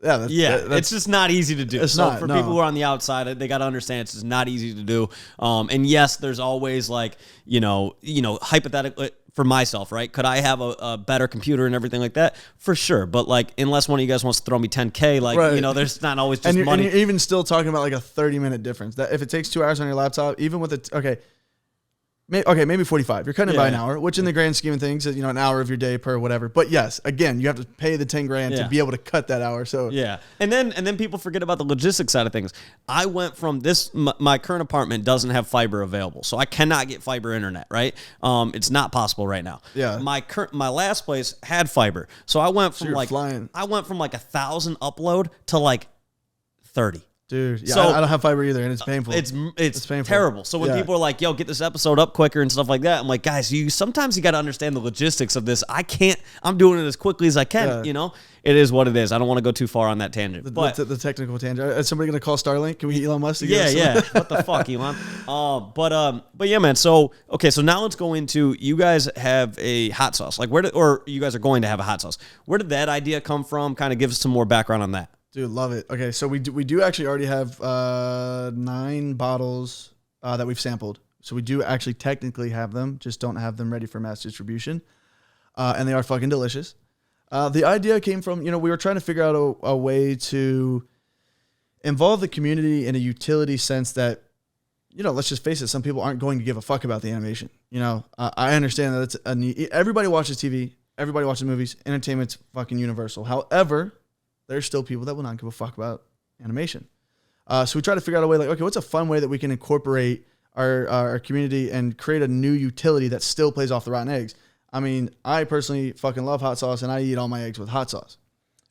it's just not easy to do. It's so not, for no. people who are on the outside, they got to understand it's just not easy to do. And yes, there's always like, you know, hypothetically for myself, right? Could I have a better computer and everything like that? For sure. But like, unless one of you guys wants to throw me 10K, like, right. you know, there's not always just and money. you're even still talking about like a 30-minute difference. That if it takes 2 hours on your laptop, even with it, maybe 45. You're cutting it by an hour, which in the grand scheme of things is, you know, an hour of your day per whatever. But yes, again, you have to pay the 10 grand to be able to cut that hour. So yeah. And then people forget about the logistics side of things. I went from my current apartment doesn't have fiber available. So I cannot get fiber internet, right? It's not possible right now. Yeah. My last place had fiber. So I went from like 1,000 upload to like 30. Dude, yeah, So- I don't have fiber either, and it's painful. It's painful. terrible. So when people are like, "Yo, get this episode up quicker" and stuff like that, I'm like, guys, sometimes you got to understand the logistics of this. I can't. I'm doing it as quickly as I can. Yeah. You know, it is what it is. I don't want to go too far on that tangent. But the technical tangent. Is somebody going to call Starlink? Can we Elon Musk? To yeah, get us what the fuck, Elon? But yeah, man. So okay, so now let's go into, you guys have a hot sauce. Like or you guys are going to have a hot sauce. Where did that idea come from? Kind of give us some more background on that. Dude, love it. Okay, so we do actually already have 9 bottles that we've sampled. So we do actually technically have them, just don't have them ready for mass distribution. And they are fucking delicious. The idea came from, you know, we were trying to figure out a way to involve the community in a utility sense that, you know, let's just face it, some people aren't going to give a fuck about the animation. You know, I understand that it's a need. Everybody watches TV, everybody watches movies, entertainment's fucking universal. However, there's still people that will not give a fuck about animation. So we try to figure out a way like, okay, what's a fun way that we can incorporate our community and create a new utility that still plays off the rotten eggs? I mean, I personally fucking love hot sauce, and I eat all my eggs with hot sauce.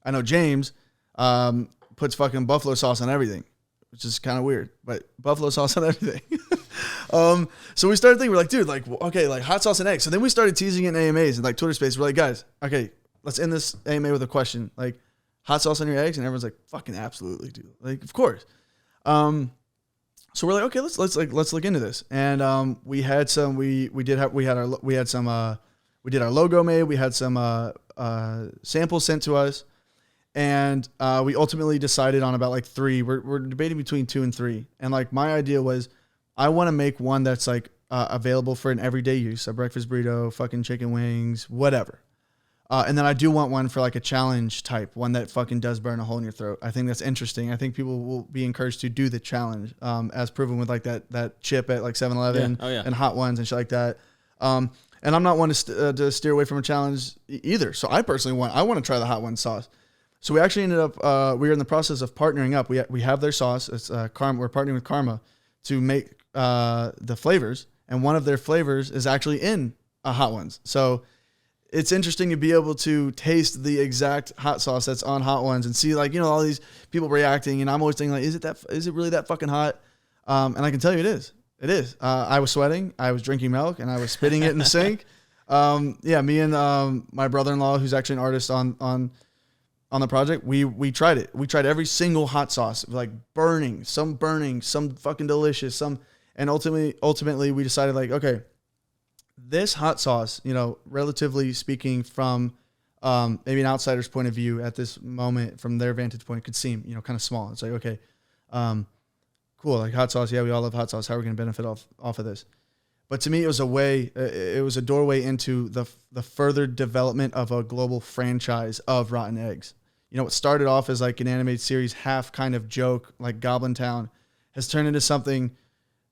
I know James puts fucking buffalo sauce on everything, which is kind of weird, but buffalo sauce on everything. So we started thinking, we're like, dude, like, okay, like hot sauce and eggs. So then we started teasing it in AMAs and like Twitter space. We're like, guys, okay, let's end this AMA with a question. Like, hot sauce on your eggs? And everyone's like, fucking absolutely, dude. Like, of course. So we're like, okay, let's look into this. And we had some, we did our logo made. We had some samples sent to us, and we ultimately decided on about like 3. We're debating between 2 and 3. And like my idea was, I want to make one that's like available for an everyday use, a breakfast burrito, fucking chicken wings, whatever. And then I do want one for like a challenge type, one that fucking does burn a hole in your throat. I think that's interesting. I think people will be encouraged to do the challenge, as proven with like that chip at like 7-Eleven and Hot Ones and shit like that. And I'm not one to steer away from a challenge either. So I personally want to try the Hot One sauce. So we actually ended up, we were in the process of partnering up. We have their sauce. It's Karma. We're partnering with Karma to make the flavors. And one of their flavors is actually in Hot Ones. So it's interesting to be able to taste the exact hot sauce that's on Hot Ones and see, like, you know, all these people reacting. And I'm always thinking, like, is it really that fucking hot? And I can tell you it is. It is. I was sweating. I was drinking milk and I was spitting it in the sink. Me and my brother-in-law, who's actually an artist on the project, we tried it. We tried every single hot sauce, like burning, some fucking delicious, and ultimately we decided, like, okay, this hot sauce, you know, relatively speaking from maybe an outsider's point of view at this moment from their vantage point, it could seem, kind of small. It's like, okay, cool. Like hot sauce. Yeah, we all love hot sauce. How are we going to benefit off of this? But to me, it was a doorway into the further development of a global franchise of RottenEggs. What started off as like an animated series, half kind of joke, like Goblin Town, has turned into something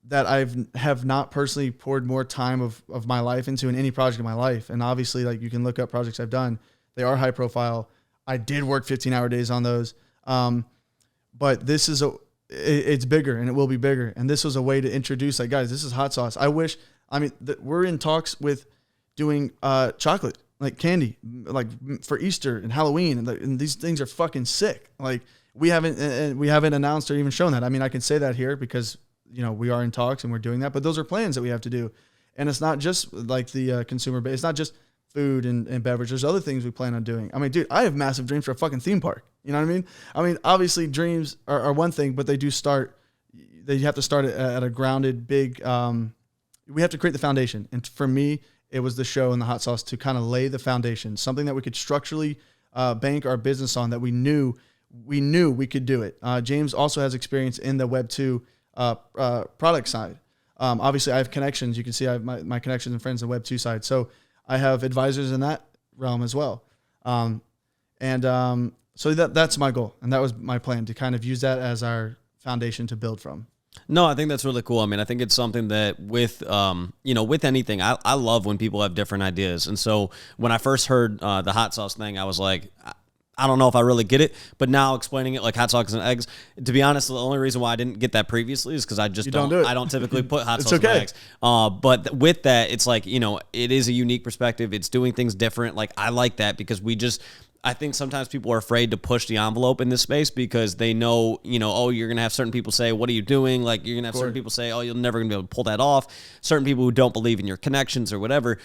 that have not personally poured more time of my life into in any project in my life. And obviously, like you can look up projects I've done. They are high profile. I did work 15-hour days on those. But this is it's bigger and it will be bigger. And this was a way to introduce, like, guys, this is hot sauce. We're in talks with doing chocolate, like candy, like for Easter and Halloween. And these things are fucking sick. Like we haven't announced or even shown that. I mean, I can say that here because, we are in talks and we're doing that, but those are plans that we have to do. And it's not just like the consumer base. It's not just food and beverage. There's other things we plan on doing. I mean, dude, I have massive dreams for a fucking theme park. You know what I mean? I mean, obviously dreams are one thing, but they have to start at a grounded, big, we have to create the foundation. And for me, it was the show and the hot sauce to kind of lay the foundation, something that we could structurally bank our business on, that we knew we could do it. James also has experience in the Web 2 product side. Obviously I have connections. You can see I have my connections and friends in the Web 2 side. So I have advisors in that realm as well. So that's my goal. And that was my plan, to kind of use that as our foundation to build from. No, I think that's really cool. I mean, I think it's something that with anything, I love when people have different ideas. And so when I first heard the hot sauce thing, I was like, I don't know if I really get it, but now explaining it like hot sauce and eggs, to be honest, the only reason why I didn't get that previously is because I just don't do it. I don't typically put hot sauce okay. and eggs. But with that, it's like, it is a unique perspective. It's doing things different. Like I like that because I think sometimes people are afraid to push the envelope in this space because they know, oh, you're going to have certain people say, what are you doing? Like you're going to have certain people say, oh, you're never going to be able to pull that off. Certain people who don't believe in your connections or whatever.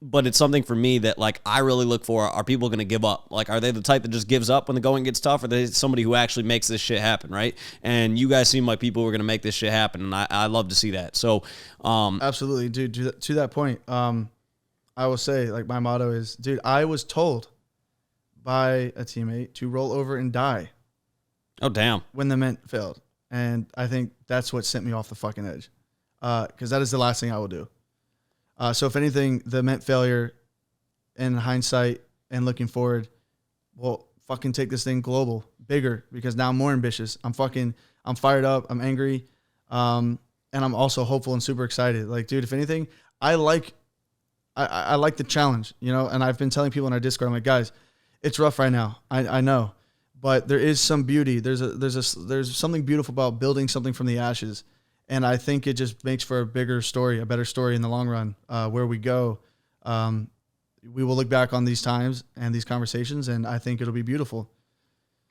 But it's something for me that like I really look for. Are people going to give up? Like, are they the type that just gives up when the going gets tough? Or are they somebody who actually makes this shit happen, right? And you guys seem like people who are going to make this shit happen. And I love to see that. So, absolutely, dude. To that point, I will say, like, my motto is, dude, I was told by a teammate to roll over and die. Oh, damn. When the mint failed. And I think that's what sent me off the fucking edge. Because that is the last thing I will do. So if anything, the mint failure, in hindsight and looking forward, will fucking take this thing global, bigger, because now I'm more ambitious. I'm fired up. I'm angry. And I'm also hopeful and super excited. Like, dude, if anything, I like the challenge, and I've been telling people in our Discord, I'm like, guys, it's rough right now. I know, but there is some beauty. There's something beautiful about building something from the ashes. And I think it just makes for a bigger story, a better story in the long run, where we go. We will look back on these times and these conversations, and I think it'll be beautiful.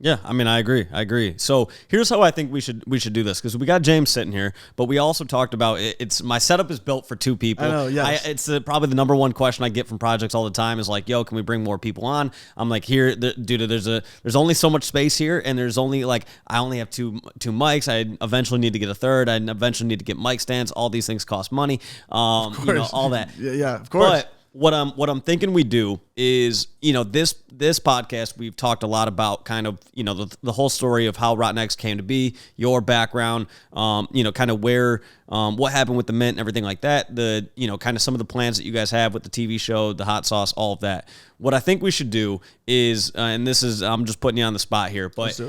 Yeah, I mean, I agree. So here's how I think we should do this, because we got James sitting here, but we also talked about it's my setup is built for two people. I know, yes. It's probably the number one question I get from projects all the time is like, yo, can we bring more people on? I'm like, here, dude, there's only so much space here, and there's only I only have two mics. I eventually need to get a third. I eventually need to get mic stands. All these things cost money. Of course. All that. Yeah, of course. But what I'm thinking we do is, this podcast, we've talked a lot about kind of, the whole story of how RottenEggs came to be, your background, kind of where, what happened with the mint and everything like that, kind of some of the plans that you guys have with the TV show, the hot sauce, all of that. What I think we should do is, and this is, I'm just putting you on the spot here, but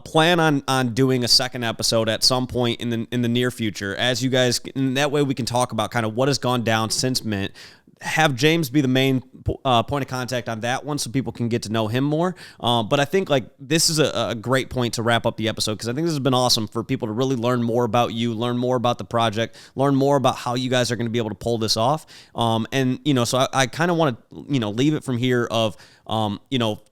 plan on doing a second episode at some point in the near future, as you guys, and that way we can talk about kind of what has gone down since mint. Have James be the main point of contact on that one so people can get to know him more. But I think this is a great point to wrap up the episode, because I think this has been awesome for people to really learn more about you, learn more about the project, learn more about how you guys are going to be able to pull this off. So I kind of want to, leave it from here of,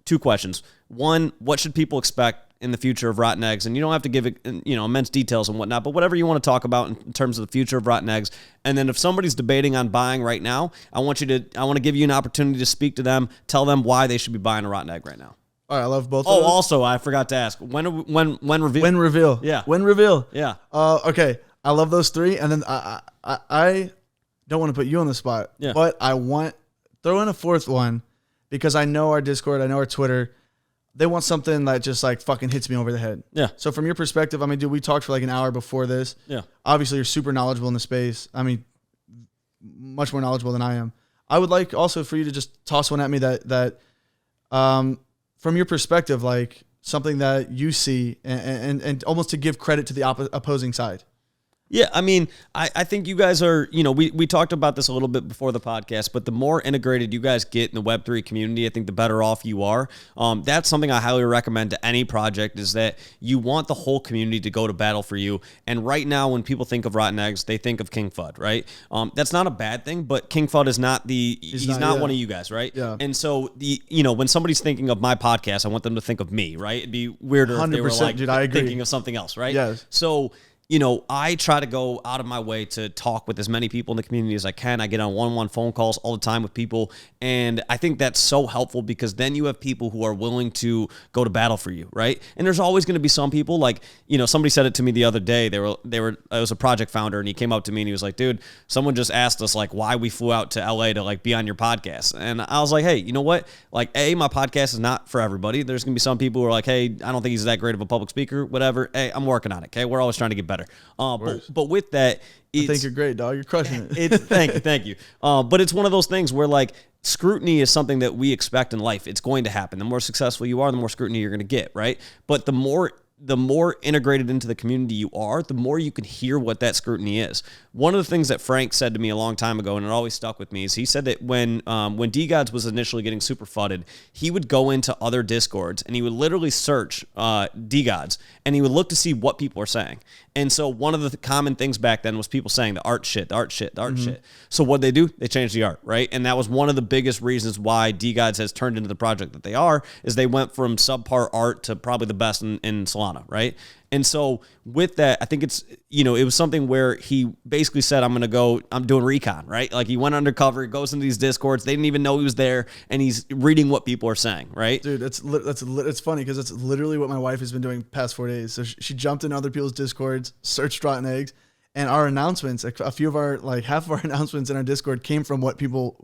two questions. One, what should people expect in the future of RottenEggs? And you don't have to give it, immense details and whatnot, but whatever you want to talk about in terms of the future of RottenEggs. And then if somebody's debating on buying right now, I want to give you an opportunity to speak to them, tell them why they should be buying a RottenEgg right now. All right, I love both. Oh, of those. Also, I forgot to ask when reveal. When reveal. Yeah. When reveal. Yeah. Okay. I love those three, and then I don't want to put you on the spot. Yeah. But I throw in a fourth one because I know our Discord, I know our Twitter. They want something that just like fucking hits me over the head. Yeah. So from your perspective, I mean, dude, we talked for like an hour before this. Yeah. Obviously, you're super knowledgeable in the space. I mean, much more knowledgeable than I am. I would like also for you to just toss one at me that from your perspective, like something that you see and almost to give credit to the opposing side. Yeah, I mean, I think you guys are, we talked about this a little bit before the podcast, but the more integrated you guys get in the Web3 community, I think the better off you are. That's something I highly recommend to any project, is that you want the whole community to go to battle for you. And right now, when people think of RottenEggs, they think of King Fudd, right? That's not a bad thing, but King Fudd is not he's not one of you guys, right? Yeah. And so when somebody's thinking of my podcast, I want them to think of me, right? It'd be weirder if they were like dude, I agree. thinking of something else, right? Yes. So I try to go out of my way to talk with as many people in the community as I can. I get on one-on-one phone calls all the time with people, and I think that's so helpful because then you have people who are willing to go to battle for you, right? And there's always going to be some people like, somebody said it to me the other day. They were I was a project founder, and he came up to me and he was like, "Dude, someone just asked us like why we flew out to LA to like be on your podcast." And I was like, "Hey, you know what? Like, my podcast is not for everybody. There's going to be some people who are like, hey, I don't think he's that great of a public speaker, whatever. Hey, I'm working on it. Okay, we're always trying to get better." But with that, I think you're great, dog. You're crushing it. Thank you. But it's one of those things where like scrutiny is something that we expect in life. It's going to happen. The more successful you are, the more scrutiny you're going to get, right? But the more integrated into the community you are, the more you can hear what that scrutiny is. One of the things that Frank said to me a long time ago, and it always stuck with me, is he said that when DGods was initially getting super fudded, he would go into other Discords and he would literally search DGods and he would look to see what people are saying. And so one of the common things back then was people saying the art shit. So what they do? They changed the art, right? And that was one of the biggest reasons why DGods has turned into the project that they are, is they went from subpar art to probably the best in Solana, right? And so with that, I think it's, it was something where he basically said, I'm doing recon, right? Like he went undercover, he goes into these Discords, they didn't even know he was there, and he's reading what people are saying, right? Dude, it's funny because that's literally what my wife has been doing past 4 days. So she jumped in other people's Discords, searched RottenEggs, and our announcements, a few of our, like half of our announcements in our Discord came from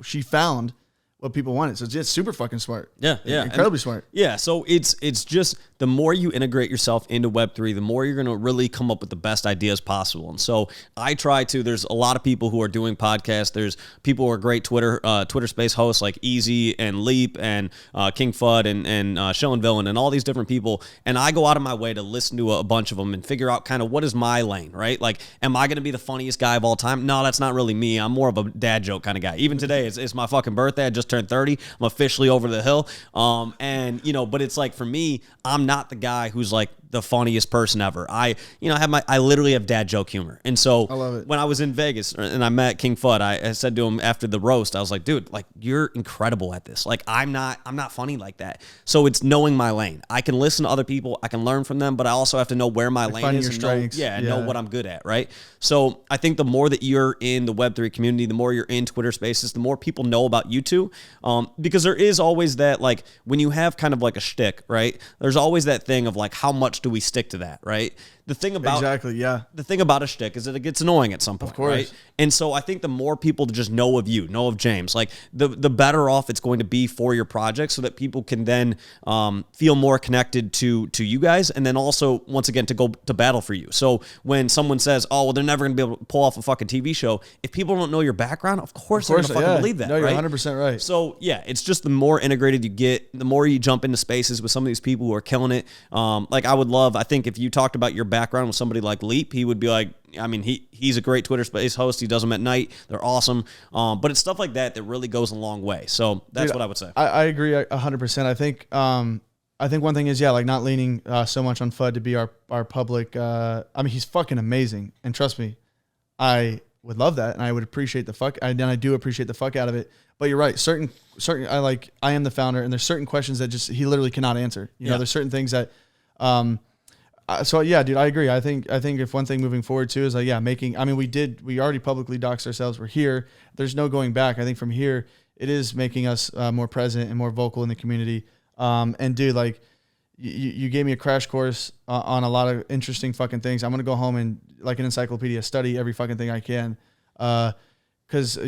she found what people wanted. So it's just super fucking smart. Yeah. Incredibly smart. Yeah. So it's just the more you integrate yourself into Web3, the more you're going to really come up with the best ideas possible. And so I try to, there's a lot of people who are doing podcasts. There's people who are great Twitter space hosts like Easy and Leap and King Fudd and Shill and Villain and all these different people. And I go out of my way to listen to a bunch of them and figure out kind of what is my lane, right? Like, am I going to be the funniest guy of all time? No, that's not really me. I'm more of a dad joke kind of guy. Even today, it's my fucking birthday. I just turned 30. I'm officially over the hill. But it's like, for me, I'm not the guy who's like the funniest person ever. I literally have dad joke humor. And so I love it. When I was in Vegas and I met King Fudd, I said to him after the roast, I was like, dude, like, you're incredible at this. Like, I'm not funny like that. So it's knowing my lane. I can listen to other people, I can learn from them, but I also have to know where my lane is and know what I'm good at, right? So I think the more that you're in the Web3 community, the more you're in Twitter spaces, the more people know about you too. Because there is always that, like, when you have kind of like a shtick, right? There's always that thing of like, how much do we stick to that, right? The thing about the thing about a shtick is that it gets annoying at some point, of course. Right? And so I think the more people just know of you, know of James, like the better off it's going to be for your project, so that people can then feel more connected to you guys, and then also once again to go to battle for you. So when someone says, "Oh, well, they're never going to be able to pull off a fucking TV show," if people don't know your background, of course they're going to fucking believe that. No, you're right? 100% right. So yeah, it's just the more integrated you get, the more you jump into spaces with some of these people who are killing it. I think if you talked about your background with somebody like Leap, he would be like, I mean, he's a great Twitter space host. He does them at night. They're awesome. But it's stuff like that really goes a long way. So that's what I would say. I agree 100%. I think one thing is, like not leaning so much on Fudd to be our public. I mean, he's fucking amazing. And trust me, I would love that. And I would appreciate I do appreciate the fuck out of it. But you're right. Certain, I am the founder, and there's certain questions that he literally cannot answer. You know, there's certain things that, so yeah, dude, I agree. I think if one thing moving forward too is like, we already publicly doxed ourselves. We're here. There's no going back. I think from here, it is making us more present and more vocal in the community. And dude, like you gave me a crash course on a lot of interesting fucking things. I'm going to go home and like an encyclopedia study every fucking thing I can. Cause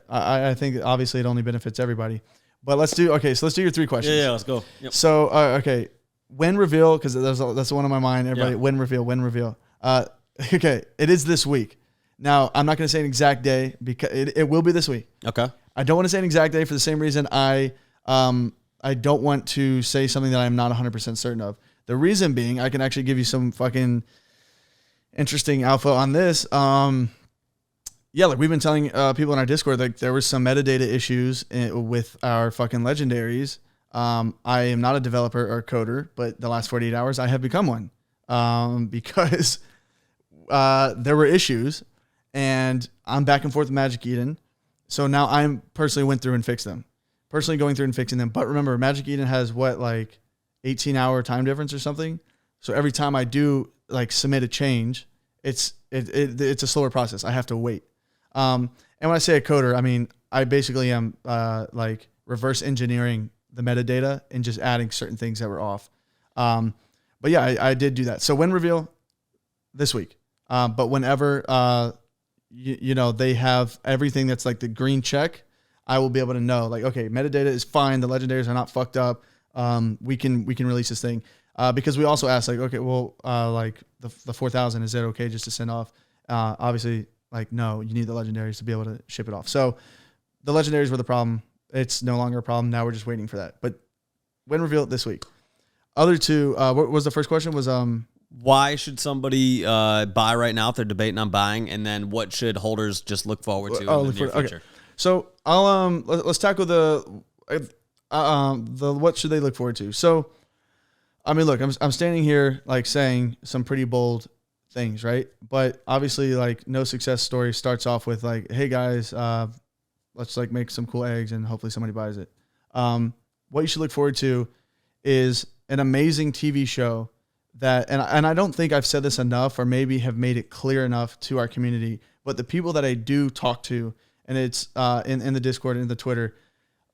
I think obviously it only benefits everybody. But let's do your 3 questions. Yeah, let's go. Yep. So, okay. When reveal, because that's the one on my mind. Everybody, when reveal. Okay. It is this week. Now, I'm not going to say an exact day because it will be this week. Okay. I don't want to say an exact day for the same reason I don't want to say something that I'm not 100% certain of. The reason being, I can actually give you some fucking interesting alpha on this. Like we've been telling people in our Discord, like there was some metadata issues with our fucking legendaries. I am not a developer or coder, but the last 48 hours I have become one because there were issues, and I'm back and forth with Magic Eden. So now I'm personally went through and fixed them. Personally going through and fixing them. But remember, Magic Eden has 18-hour time difference or something. So every time I do submit a change, it's a slower process. I have to wait. And when I say a coder, I mean I basically am reverse engineering the metadata and just adding certain things that were off. But yeah, I did do that. So when reveal this week, but whenever they have everything that's like the green check, I will be able to know okay, metadata is fine. The legendaries are not fucked up. We can release this thing. Because we also asked okay, well, the 4,000, is that okay just to send off? Obviously no, you need the legendaries to be able to ship it off. So the legendaries were the problem. It's no longer a problem. Now we're just waiting for that. But when reveal it this week. Other two, what was the first question? Was why should somebody buy right now if they're debating on buying, and then what should holders just look forward to in the near future? Okay. So I'll let's tackle the what should they look forward to. So I mean, look, I'm standing here saying some pretty bold things, right? But obviously no success story starts off with hey guys, let's make some cool eggs and hopefully somebody buys it. What you should look forward to is an amazing TV show that, and I don't think I've said this enough or maybe have made it clear enough to our community, but the people that I do talk to, and it's in the Discord and the Twitter,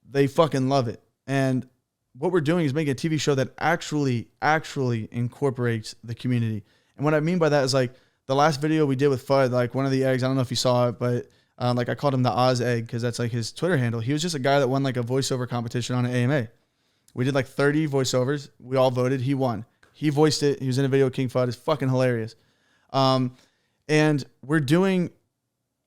they fucking love it. And what we're doing is making a TV show that actually incorporates the community. And what I mean by that is the last video we did with Fudd, one of the eggs, I don't know if you saw it, but I called him the Oz egg because that's his Twitter handle. He was just a guy that won a voiceover competition on an AMA. We did 30 voiceovers. We all voted. He won. He voiced it. He was in a video with King Fudd. It's fucking hilarious. And we're doing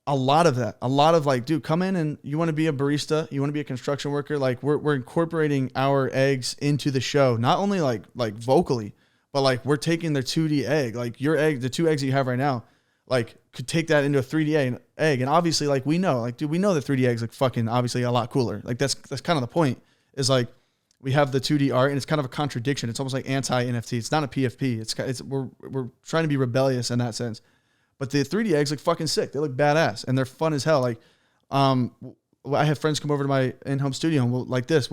a lot of that. A lot of dude, come in and you want to be a barista, you want to be a construction worker. We're incorporating our eggs into the show. Not only vocally, but we're taking their 2D egg. Your egg, the 2 eggs that you have right now, could take that into a 3D egg. And obviously we know, dude, we know the 3D eggs fucking obviously a lot cooler. That's kind of the point is we have the 2D art and it's kind of a contradiction. It's almost like anti-NFT. It's not a PFP. We're trying to be rebellious in that sense. But the 3D eggs look fucking sick. They look badass and they're fun as hell. I have friends come over to my in-home studio and we'll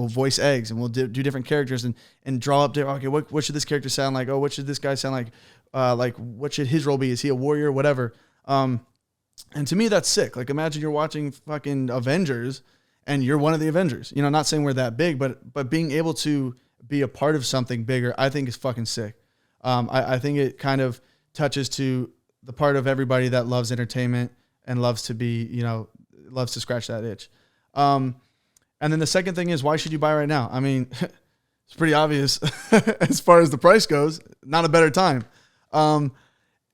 voice eggs and we'll do different characters and draw up different, okay, what should this character sound like? Oh, what should this guy sound like? What should his role be? Is he a warrior? Whatever. And to me, that's sick. Imagine you're watching fucking Avengers and you're one of the Avengers. Not saying we're that big, but being able to be a part of something bigger, I think is fucking sick. I think it kind of touches to the part of everybody that loves entertainment and loves to scratch that itch. And then the second thing is, why should you buy right now? I mean, it's pretty obvious as far as the price goes, not a better time. And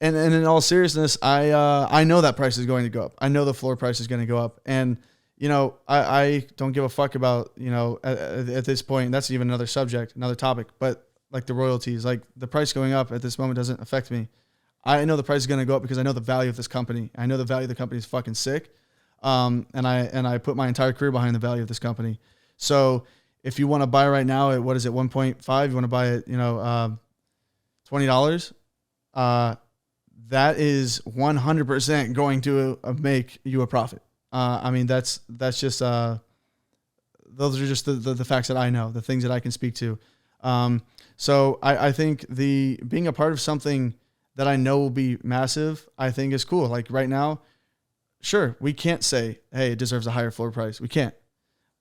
in all seriousness, I know that price is going to go up. I know the floor price is going to go up. And, I don't give a fuck about, at this point, that's even another subject, another topic, but the royalties, the price going up at this moment doesn't affect me. I know the price is going to go up because I know the value of this company. I know the value of the company is fucking sick. And I put my entire career behind the value of this company. So if you want to buy right now at, what is it, 1.5, you want to buy it, $20, that is 100% going to make you a profit. I mean, that's just, those are just the facts that I know, the things that I can speak to. So I think being a part of something that I know will be massive, I think is cool. Right now, sure, we can't say, hey, it deserves a higher floor price. We can't.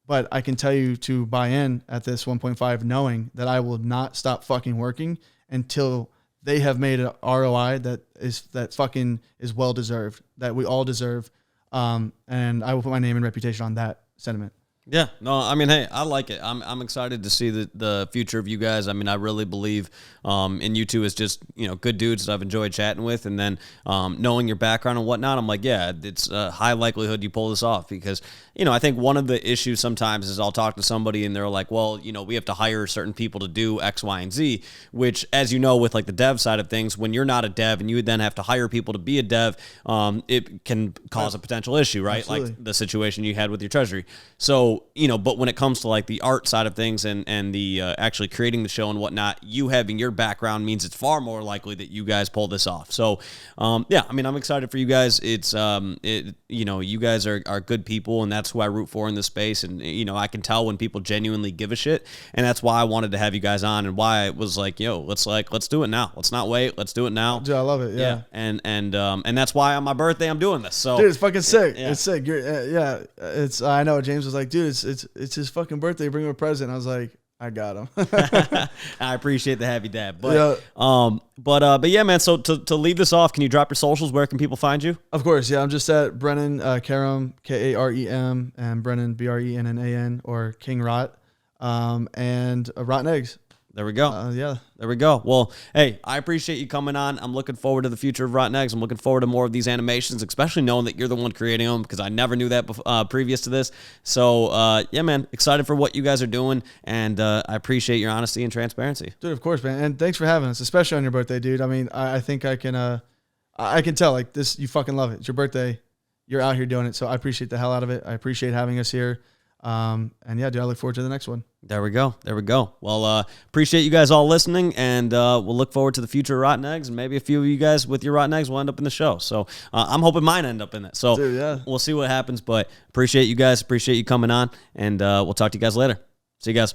But I can tell you to buy in at this 1.5, knowing that I will not stop fucking working until they have made an ROI that fucking is well deserved, that we all deserve. And I will put my name and reputation on that sentiment. Yeah, no, I mean, hey, I like it. I'm excited to see the future of you guys. I mean, I really believe in you two as just, good dudes that I've enjoyed chatting with. And then knowing your background and whatnot, I'm like, yeah, it's a high likelihood you pull this off because, I think one of the issues sometimes is I'll talk to somebody and they're like, well, we have to hire certain people to do X, Y, and Z, which, as you know, with like the dev side of things, when you're not a dev and you would then have to hire people to be a dev, it can cause a potential issue, right? Absolutely. Like the situation you had with your treasury. So, but when it comes to like the art side of things and the actually creating the show and whatnot, you having your background means it's far more likely that you guys pull this off. So, yeah, I mean, I'm excited for you guys. It's, you guys are good people, and that's who I root for in this space. And, I can tell when people genuinely give a shit, and that's why I wanted to have you guys on and why it was like, let's do it now. Let's not wait. Let's do it now. Dude, I love it. Yeah. And that's why on my birthday I'm doing this. So, dude, it's fucking sick. Yeah. It's sick. It's. I know. James was like, dude, it's his fucking birthday. Bring him a present. I was like, I got him. I appreciate the happy dad, but yeah, man. So to leave this off, can you drop your socials? Where can people find you? Of course, yeah. I'm just at Brennan Karem, Karem, and Brennan Brennan or King Rot, and RottenEggs. There we go. Yeah. There we go. Well, hey, I appreciate you coming on. I'm looking forward to the future of RottenEggs. I'm looking forward to more of these animations, especially knowing that you're the one creating them because I never knew that previous to this. So, yeah, man, excited for what you guys are doing, and I appreciate your honesty and transparency. Dude, of course, man. And thanks for having us, especially on your birthday, dude. I mean, I think I can tell, like, this, you fucking love it. It's your birthday. You're out here doing it, so I appreciate the hell out of it. I appreciate having us here. And yeah, dude, I look forward to the next one. There we go. Well, appreciate you guys all listening, and we'll look forward to the future of RottenEggs, and maybe a few of you guys with your RottenEggs will end up in the show. So I'm hoping mine end up in it. So dude, yeah. We'll see what happens, but appreciate you guys. Appreciate you coming on, and we'll talk to you guys later. See you guys.